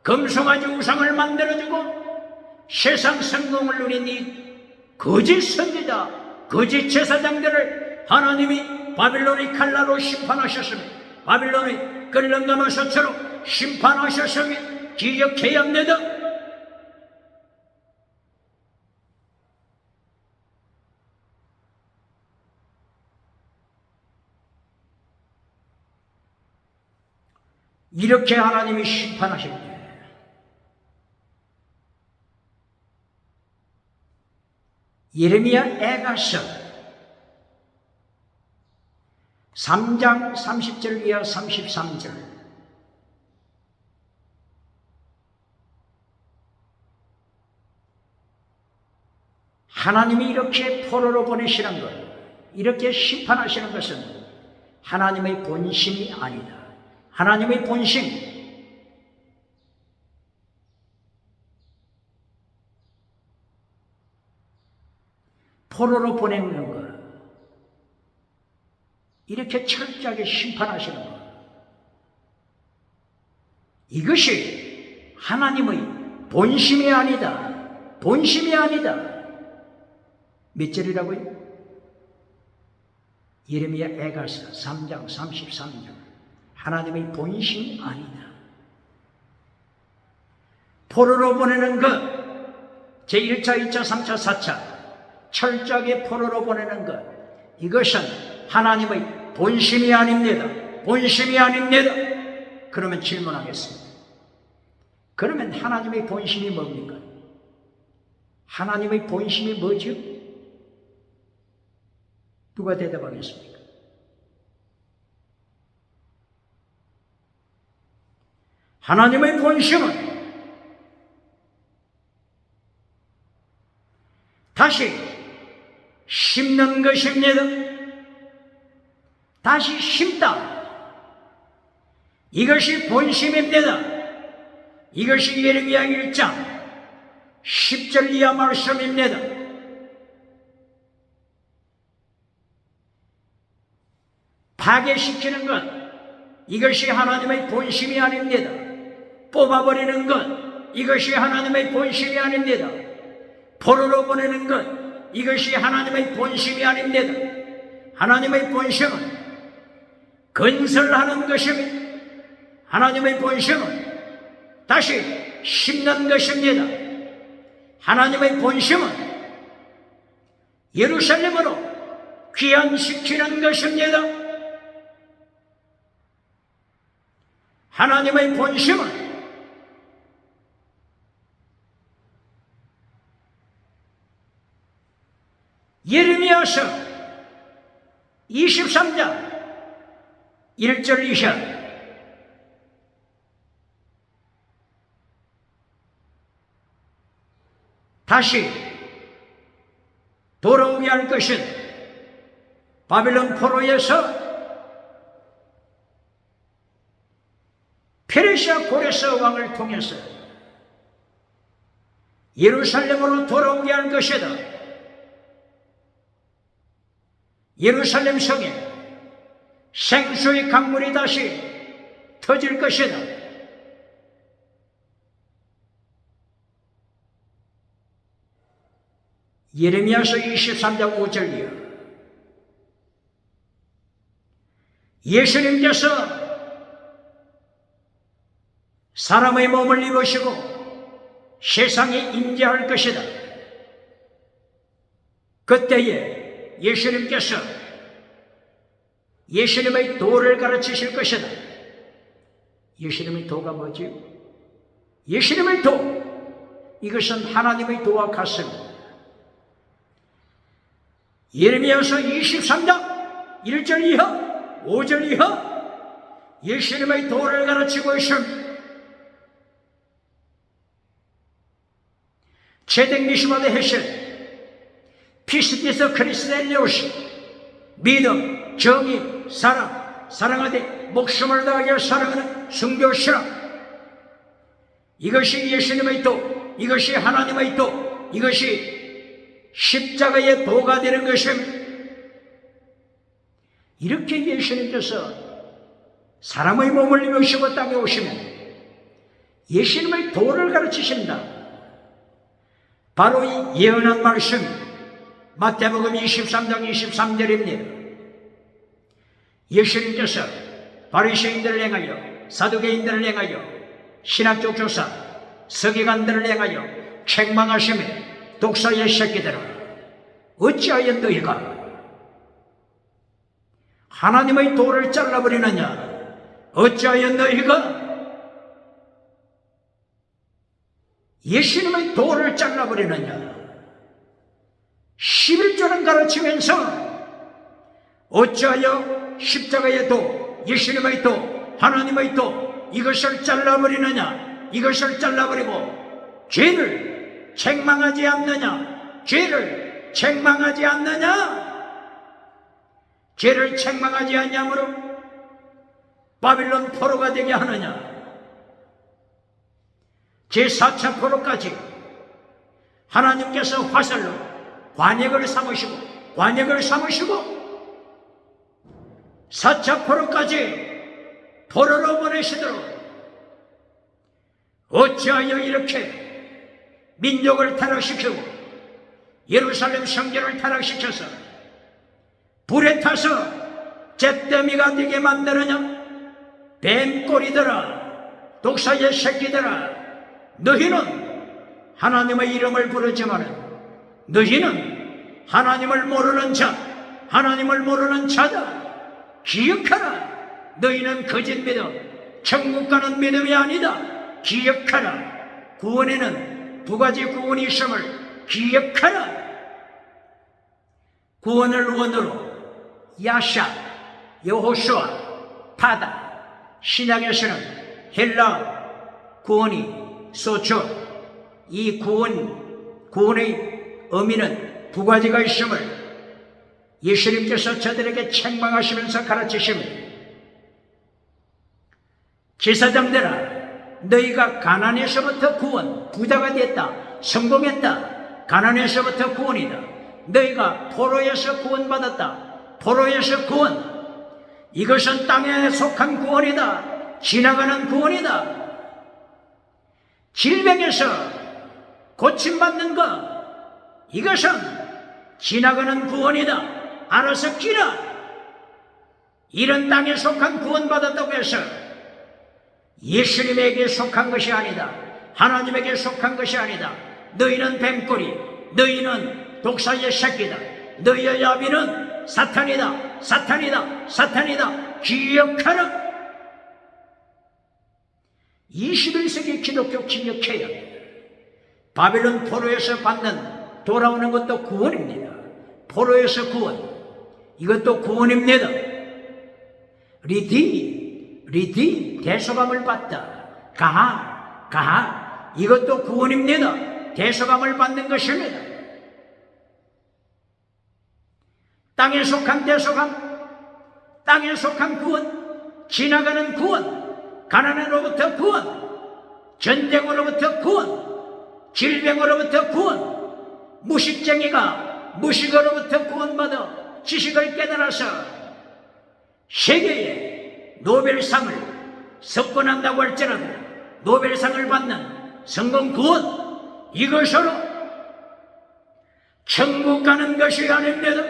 금송아지 우상을 만들어주고 세상 성공을 누린 이 거짓 선지자, 거짓 제사장들을 하나님이 바빌론의 칼날로 심판하셨습니다. 바빌론의 끓는 가마솥처럼 심판하셨음을 기억해야 합니다. 이렇게 하나님이 심판하실 때 예레미야 애가서 3장 30절 이하 33절, 하나님이 이렇게 포로로 보내시는 것, 이렇게 심판하시는 것은 하나님의 본심이 아니다. 하나님의 본심, 포로로 보내는 것, 이렇게 철저하게 심판하시는 것, 이것이 하나님의 본심이 아니다. 본심이 아니다. 몇 절이라고요? 예레미야 애가서 3장 33절. 하나님의 본심이 아니다. 포로로 보내는 것, 제1차, 2차, 3차, 4차 철저하게 포로로 보내는 것, 이것은 하나님의 본심이 아닙니다. 본심이 아닙니다. 그러면 질문하겠습니다. 그러면 하나님의 본심이 뭡니까? 하나님의 본심이 뭐죠? 누가 대답하겠습니까? 하나님의 본심은 다시 심는 것입니다. 다시 심다. 이것이 본심입니다. 이것이 예레미야 1장 10절 이하 말씀입니다. 파괴시키는 것, 이것이 하나님의 본심이 아닙니다. 뽑아버리는 것, 이것이 하나님의 본심이 아닙니다. 포로로 보내는 것, 이것이 하나님의 본심이 아닙니다. 하나님의 본심은 건설하는 것입니다. 하나님의 본심은 다시 심는 것입니다. 하나님의 본심은 예루살렘으로 귀환시키는 것입니다. 하나님의 본심은 예레미야서 23장 1절 이하, 다시 돌아오게 할 것은 바빌론 포로에서 페르시아 고레스 왕을 통해서 예루살렘으로 돌아오게 할 것이다. 예루살렘 성에 생수의 강물이 다시 터질 것이다. 예레미야서 23장 5절이요. 예수님께서 사람의 몸을 입으시고 세상에 임재할 것이다. 그때에 예수님께서 예수님의 도를 가르치실 것이다. 예수님의 도가 뭐지요? 예수님의 도, 이것은 하나님의 도와 같습니다. 예레미야서 23장 1절 이하 5절 이하 예수님의 도를 가르치고 있습니다. 제덱 미슈마드 헤셀 피스티스 크리스텔리오시 믿음, 정의, 사랑하되 목숨을 다하여 사랑하는 순교 신앙, 이것이 예수님의 도, 이것이 하나님의 도, 이것이 십자가의 도가 되는 것입니다. 이렇게 예수님께서 사람의 몸을 입으시고 땅에 오시면 예수님의 도를 가르치신다. 바로 이 예언한 말씀 마태복음 23장 23절입니다. 예수님께서 바리새인들을 행하여 사두개인들을 행하여 신학적 교사 서기관들을 행하여 책망하시며 독사의 새끼들아 어찌하여 너희가 하나님의 도를 잘라버리느냐, 어찌하여 너희가 예수님의 도를 잘라버리느냐. 11조는 가르치면서 어찌하여 십자가의 도, 예수님의 도, 하나님의 도, 이것을 잘라버리느냐, 이것을 잘라버리고 죄를 책망하지 않느냐, 죄를 책망하지 않느냐. 죄를 책망하지 않냐므로 바빌론 포로가 되게 하느냐. 제4차 포로까지 하나님께서 화살로 관역을 삼으시고 4차 포로까지 포로로 보내시도록 어찌하여 이렇게 민족을 타락시키고 예루살렘 성전을 타락시켜서 불에 타서 잿더미가 되게 만드느냐. 뱀꼬리들아, 독사의 새끼들아, 너희는 하나님의 이름을 부르지만은 너희는 하나님을 모르는 자, 하나님을 모르는 자다. 기억하라. 너희는 거짓 믿음, 천국 가는 믿음이 아니다. 기억하라. 구원에는 두 가지 구원이 있음을 기억하라. 구원을 원으로 야샤, 여호수아, 파다, 신약에서는 헬라 구원이 소초, 이 구원의 의미는 두 가지가 있음을 예수님께서 저들에게 책망하시면서 가르치십니다. 제사장들아, 너희가 가난에서부터 구원, 부자가 됐다, 성공했다. 가난에서부터 구원이다. 너희가 포로에서 구원받았다. 포로에서 구원, 이것은 땅에 속한 구원이다. 지나가는 구원이다. 질병에서 고침받는 것, 이것은 지나가는 구원이다. 알아서 기라. 이런 땅에 속한 구원받았다고 해서 예수님에게 속한 것이 아니다. 하나님에게 속한 것이 아니다. 너희는 뱀꼬리, 너희는 독사의 새끼다. 너희의 야비는 사탄이다. 사탄이다. 사탄이다. 기억하라. 21세기 기독교 기억해야 합니다. 바빌론 포로에서 받는 돌아오는 것도 구원입니다. 포로에서 구원, 이것도 구원입니다. 리디 대소감을 받다. 가하 이것도 구원입니다. 대속함을 받는 것입니다. 땅에 속한 대속함, 땅에 속한 구원, 지나가는 구원, 가난으로부터 구원, 전쟁으로부터 구원, 질병으로부터 구원, 무식쟁이가 무식으로부터 구원받아 지식을 깨달아서 세계에 노벨상을 석권한다고 할지라도 노벨상을 받는 성공 구원, 이것으로 천국 가는 것이 아닙니다.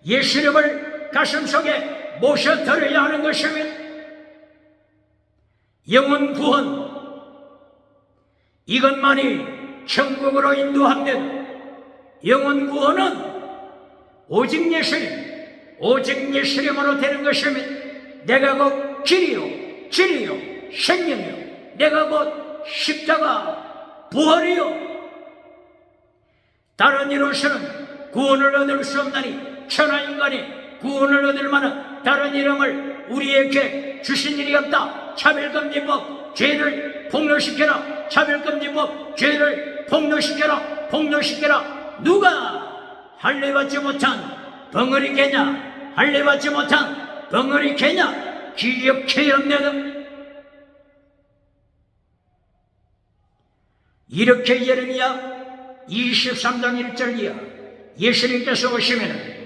예수님을 가슴속에 모셔드려야 하는 것입니다. 영혼 구원, 이것만이 천국으로 인도합니다. 영혼 구원은 오직 예수님, 오직 예수님으로 되는 것입니다. 내가 곧 길이요 진리요 생명이요, 내가 곧 십자가 부활이요, 다른 이로서는 구원을 얻을 수 없나니 천하인간이 구원을 얻을 만한 다른 이름을 우리에게 주신 일이 없다. 차별금지법, 죄를 폭로시켜라. 차별금지법, 죄를 폭로시켜라. 폭로시켜라. 누가 할례받지 못한 벙어리 개냐? 할례받지 못한 벙어리 개냐? 기억해야 합니다. 이렇게 예레미야 23장 1절 이하 예수님께서 오시면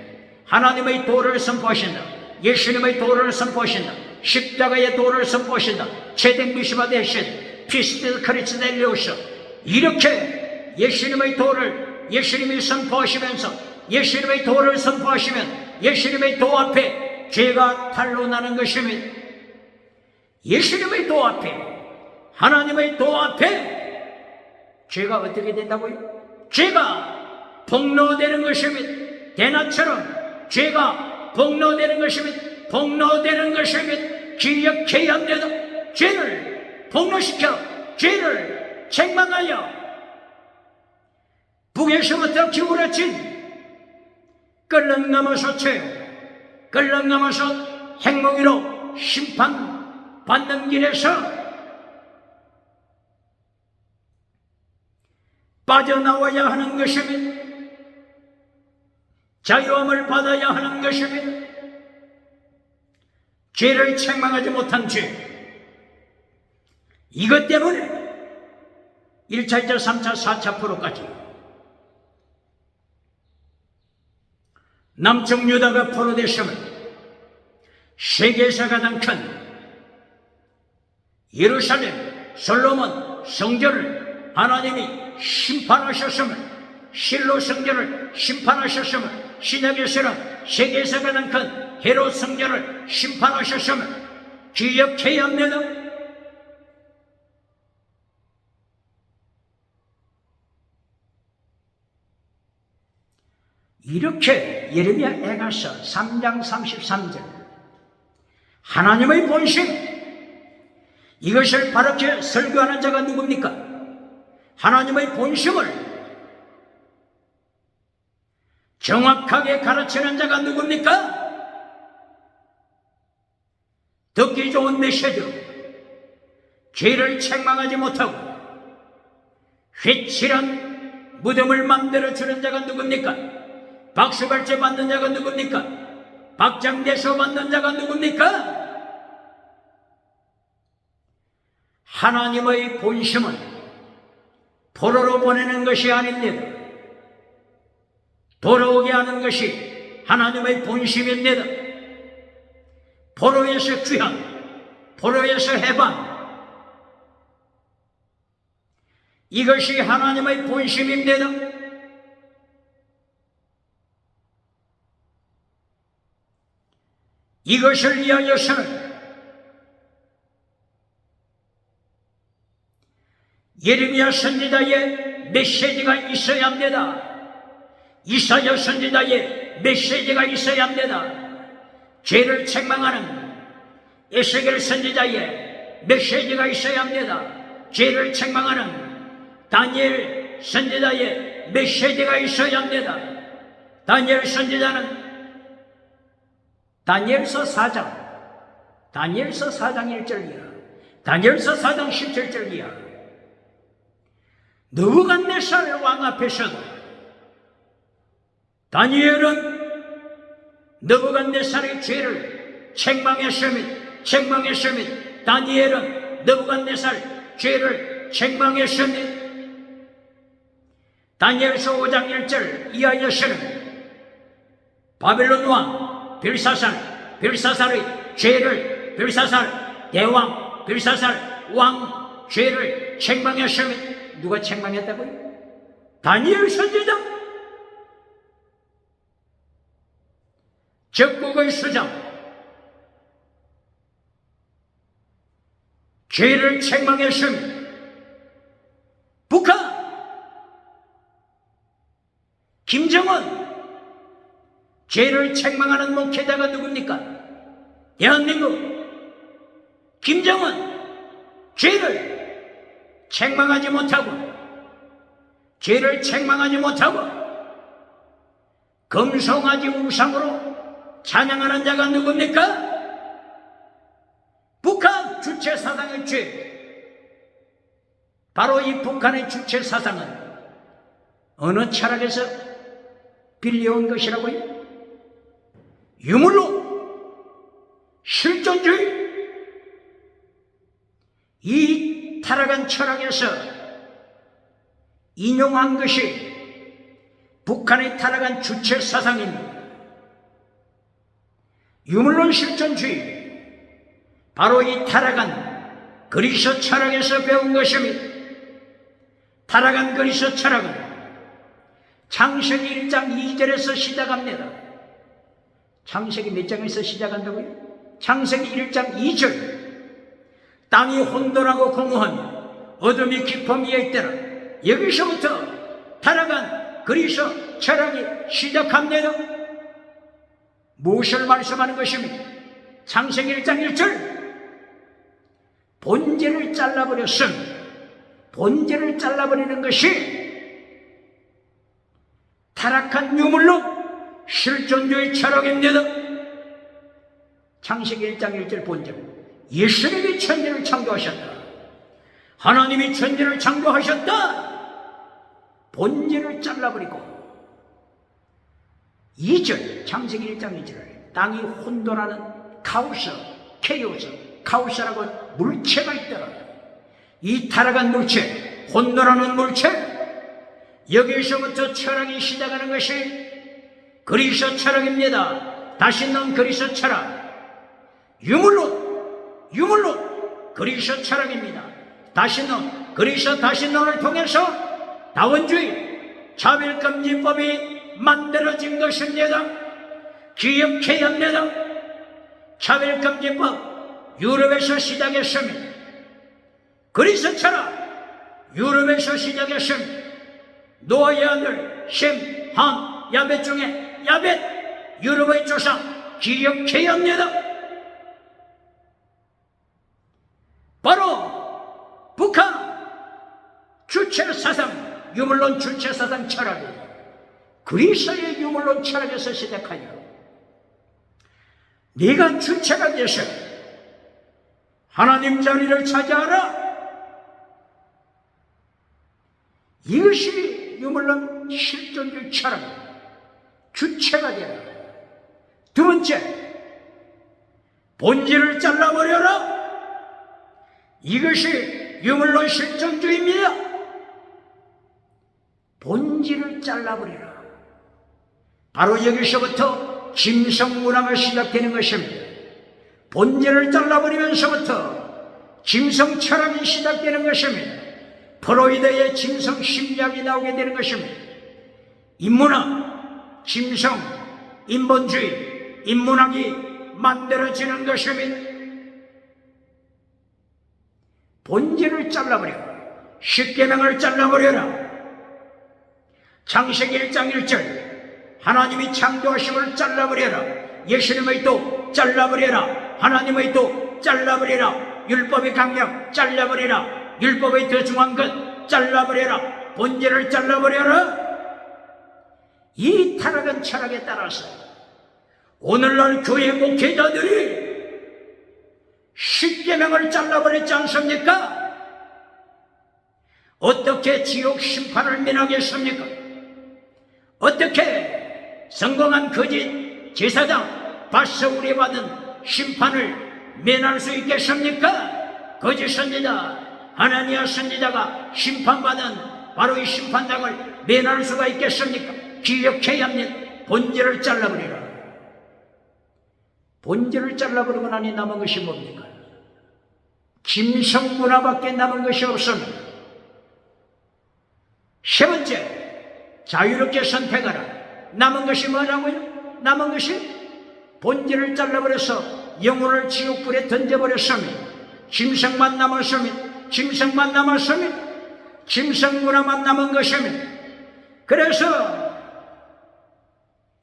하나님의 도를 선포하신다. 예수님의 도를 선포하신다. 십자가의 도를 선포하신다. 제댕비시바 대신 피스트 크리스델리오스, 이렇게 예수님의 도를 예수님이 선포하시면서 예수님의 도를 선포하시면 예수님의 도 앞에 죄가 탄로나는 것입니다. 예수님의 도 앞에, 하나님의 도 앞에 죄가 어떻게 된다고요? 죄가 폭로되는 것입니다. 대낮처럼 죄가 폭로되는 것입니다. 폭로되는 것입니다. 기억해야 합니다. 죄를 폭로시켜 죄를 책망하여 북에서부터 기울어진 끓는 넘어서 죄, 끓는 넘어서 행복이로 심판받는 길에서 빠져나와야 하는 것입니다. 자유함을 받아야 하는 것입니다. 죄를 책망하지 못한 죄, 이것 때문에 1차, 2차, 3차, 4차 포로까지 남쪽 유다가 포로되시면 세계에서 가장 큰 예루살렘 솔로몬 성전을 하나님이 심판하셨으면, 실로 성전을 심판하셨으면, 신약에서는 세계에서 가장 큰 헤롯 성전을 심판하셨으면 기억해야 합니다. 이렇게 예레미야 애가서 3장 33절 하나님의 본심, 이것을 바르게 설교하는 자가 누굽니까? 하나님의 본심을 정확하게 가르치는 자가 누굽니까? 듣기 좋은 메시지로 죄를 책망하지 못하고 휘칠한 무덤을 만들어주는 자가 누굽니까? 박수갈채 받는 자가 누굽니까? 박장대소 받는 자가 누굽니까? 하나님의 본심은 포로로 보내는 것이 아닙니다. 돌아오게 하는 것이 하나님의 본심입니다. 포로에서 귀환, 포로에서 해방, 이것이 하나님의 본심입니다. 이것을 위하여서는 예레미야 선지자의 메시지가 있어야 합니다. 이사야 선지자의 메시지가 있어야 합니다. 죄를 책망하는 에스겔 선지자의 메시지가 있어야 합니다. 죄를 책망하는 다니엘 선지자의 메시지가 있어야 합니다. 다니엘 선지자는 다니엘서 4장 1절 이하, 다니엘서 4장 17절 이하, 느부갓네살 왕 앞에서도 다니엘은 느부갓네살의 죄를 책망했으니 다니엘은 느부갓네살 죄를 책망했으니 다니엘서 5장 1절 이하에서는 바벨론 왕 별사살의 죄를 대왕 별사살 왕 죄를 책망했으니 누가 책망했다고요? 다니엘 선지자, 적국의 수장, 죄를 책망했으니 북한 김정은 죄를 책망하는 목회자가 누굽니까? 대한민국 김정은 죄를 책망하지 못하고 금송아지 우상으로 찬양하는 자가 누굽니까? 북한 주체 사상의 죄. 바로 이 북한의 주체 사상은 어느 철학에서 빌려온 것이라고요? 유물로, 실존주의. 이 타락한 철학에서 인용한 것이 북한의 타락한 주체 사상입니다. 유물론 실존주의, 바로 이 타락한 그리스 철학에서 배운 것입니다. 타락한 그리스 철학은 창세기 1장 2절에서 시작합니다. 창세기 몇 장에서 시작한다고요? 창세기 1장 2절. 땅이 혼돈하고 공허하며 어둠이 깊음 위에 있더라. 여기서부터 타락한 그리스 철학이 시작합니다. 무엇을 말씀하는 것입니까? 창세기 1장 1절. 본질을 잘라버리는 것이 타락한 유물론 실존주의 철학입니다. 창세기 1장 1절 본질. 예수님이 천지를 창조하셨다. 하나님이 천지를 창조하셨다. 본질을 잘라버리고 2절, 창세기 1장 2절. 땅이 혼돈하는 카오스라고 물체가 있더라. 이 타락한 물체, 혼돈하는 물체, 여기서부터 철학이 시작하는 것이 그리스 철학입니다. 다시 넣은 그리스 철학. 유물론 그리스 철학입니다. 다시 넣은 그리스 다시론을 통해서 다원주의, 차별금지법이 만들어진 것입니다. 기억해야 합니다. 차별금지법 유럽에서 시작했습니다. 그리스 철학 유럽에서 시작했습니다. 노아의 아들 셈, 함, 야벳 중에 야벳, 유럽의 조상 기억해야 합니다. 바로 북한 주체사상, 유물론 주체사상 철학이 그리스의 유물론 철학에서 시작하여 네가 주체가 되셔 하나님 자리를 차지하라. 이것이 유물론 실존주의 철학, 주체가 되라. 두 번째, 본질을 잘라버려라. 이것이 유물론 실존주의입니다. 본질을 잘라버려라. 바로 여기서부터 짐승문화가 시작되는 것입니다. 본질을 잘라버리면서부터 짐승 철학이 시작되는 것입니다. 프로이드의 짐승 심리학이 나오게 되는 것입니다. 인문학, 짐승, 인본주의, 인문학이 만들어지는 것입니다. 본질을 잘라버려라. 십계명을 잘라버려라. 창세기 1장 1절 하나님이 창조하심을 잘라버려라. 예수님의 도 잘라버려라. 하나님의 도 잘라버려라. 율법의 강령 잘라버려라. 율법의 더 중요한 것 잘라버려라. 본질을 잘라버려라. 이 타락한 철학에 따라서 오늘날 교회 목회자들이 십계명을 잘라버렸지 않습니까? 어떻게 지옥 심판을 면하겠습니까? 어떻게 성공한 거짓 제사장 밧세울이 받은 심판을 면할 수 있겠습니까? 거짓 선지자 하나니아 선지자가 심판받은 바로 이 심판장을 면할 수가 있겠습니까? 기억해야 합니다. 본질을 잘라버리라. 본질을 잘라버리고 나니 남은 것이 뭡니까? 김성문화밖에 남은 것이 없습니다. 세 번째, 자유롭게 선택하라. 남은 것이 뭐라고요? 남은 것이 본질을 잘라버려서 영혼을 지옥불에 던져버렸습니다. 짐승만 남았습니다. 짐승만 남았습니다. 짐승문화만 남은 것입니다. 그래서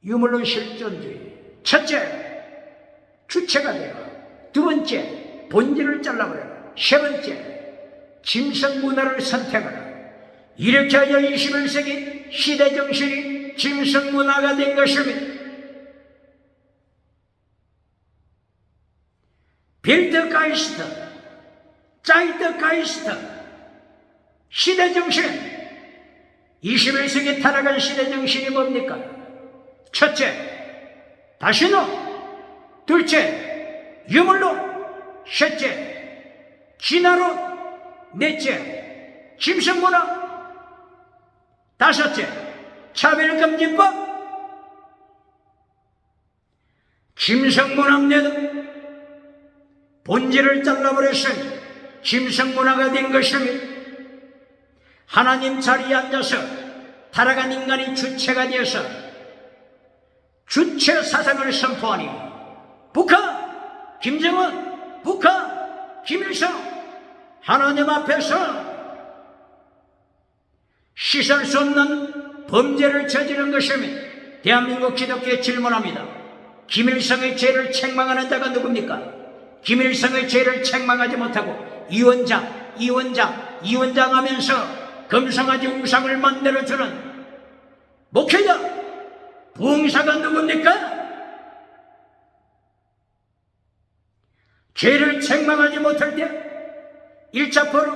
유물론 실존주의, 첫째 주체가 되어, 두 번째 본질을 잘라버려라. 세 번째 짐승문화를 선택하라. 이렇게 하여 21세기 시대정신이 짐승문화가 된 것입니다. 빌드가이스트, 자이트가이스트, 시대정신, 21세기 타락한 시대정신이 뭡니까? 첫째, 다시노. 둘째, 유물론. 셋째, 진화론. 넷째, 짐승문화. 다섯째, 차별금지법. 짐승문화입니다. 본질을 잘라버렸으니 짐승문화가 된 것입니다. 하나님 자리에 앉아서 타락한 인간이 주체가 되어서 주체 사상을 선포하니 북한, 김정은, 북한, 김일성 하나님 앞에서 씻을 수 없는 범죄를 저지른 것입니다. 대한민국 기독교에 질문합니다. 김일성의 죄를 책망하는 자가 누굽니까? 김일성의 죄를 책망하지 못하고 이원장 하면서 금성아지 우상을 만들어주는 목회자, 부흥사가 누굽니까? 죄를 책망하지 못할 때 1차 포로,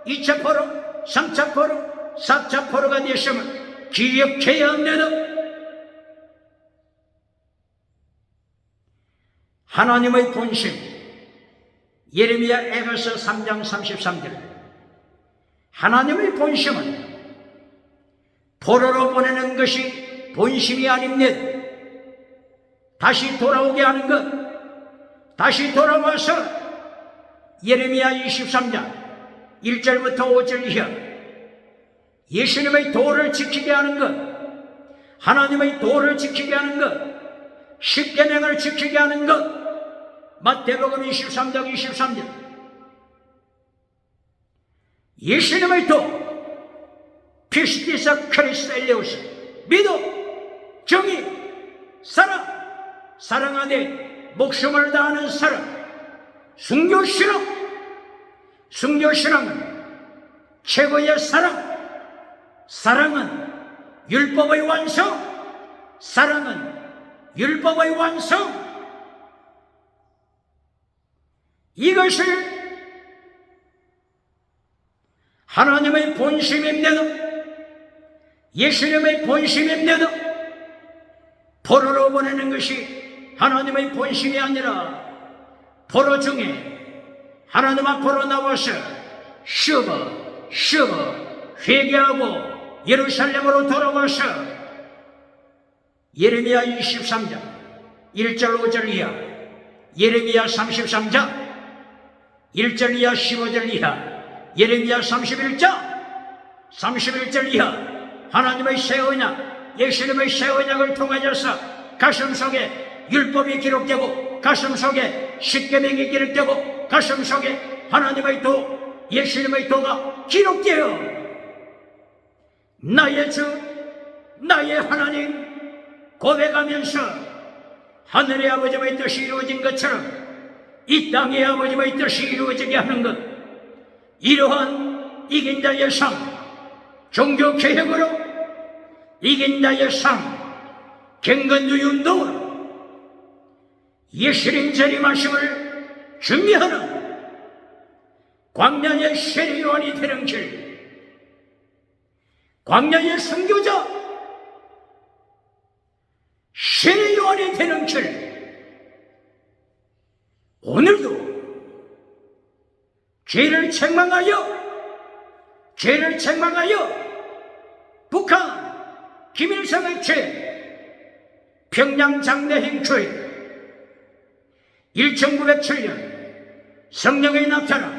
2차 포로, 3차 포로, 4차 포로가 되었으면 기억해야 합니다. 하나님의 본심, 예레미야 에베소 3장 33절. 하나님의 본심은 포로로 보내는 것이 본심이 아닙니다. 다시 돌아오게 하는 것, 다시 돌아와서 예레미야 23장 1절부터 5절 이하 예수님의 도를 지키게 하는 것, 하나님의 도를 지키게 하는 것, 십계명을 지키게 하는 것, 마태복음 23장 23절. 예수님의 도, 피스티사 크리스토 엘레오스, 믿음, 정의, 사랑 안에 목숨을 다하는 사랑, 순교신앙은 최고의 사랑은 율법의 완성, 율법의 완성. 이것을 하나님의 본심입니다. 예수님의 본심입니다. 포로로 보내는 것이 하나님의 본심이 아니라 포로 중에 하나님 앞으로 나와서 쉬어 회개하고 예루살렘으로 돌아와서 예레미야 23장 1절 5절 이하, 예레미야 33장 1절 이하 15절 이하, 예레미야 31절 이하 하나님의 새 언약, 예수님의 새 언약을 통하여서 가슴속에 율법이 기록되고 가슴속에 십계명이 기록되고 가슴속에 하나님의 도, 예수님의 도가 기록되어 나의 주, 나의 하나님 고백하면서 하늘의 아버지의 뜻이 이루어진 것처럼 이 땅의 아버지의 뜻이 이루어지게 하는 것, 이러한 이긴 자의 삶, 종교개혁으로 이긴 자의 삶, 경건주의 운동으로 예수님 재림하심을 준비하는 광야의 세례요한이 되는 길, 광야의 선교자 신의 요한이 되는 길, 오늘도 죄를 책망하여 북한 김일성의 죄, 평양 장례행 죄, 1907년 성령의 나타나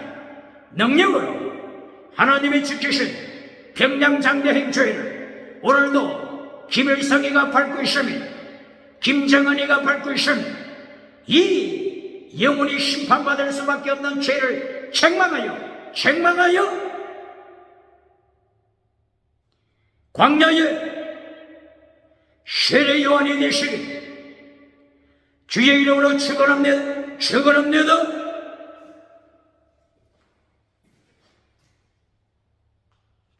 능력으로 하나님이 지키신 평양 장례행 죄를 오늘도 김일성이가 밟고 있으며 김정은이가 밟고 있으며 이 영원히 심판받을 수밖에 없는 죄를 책망하여 광야에 세례 요한이 되시리 주의 이름으로 축원합니다.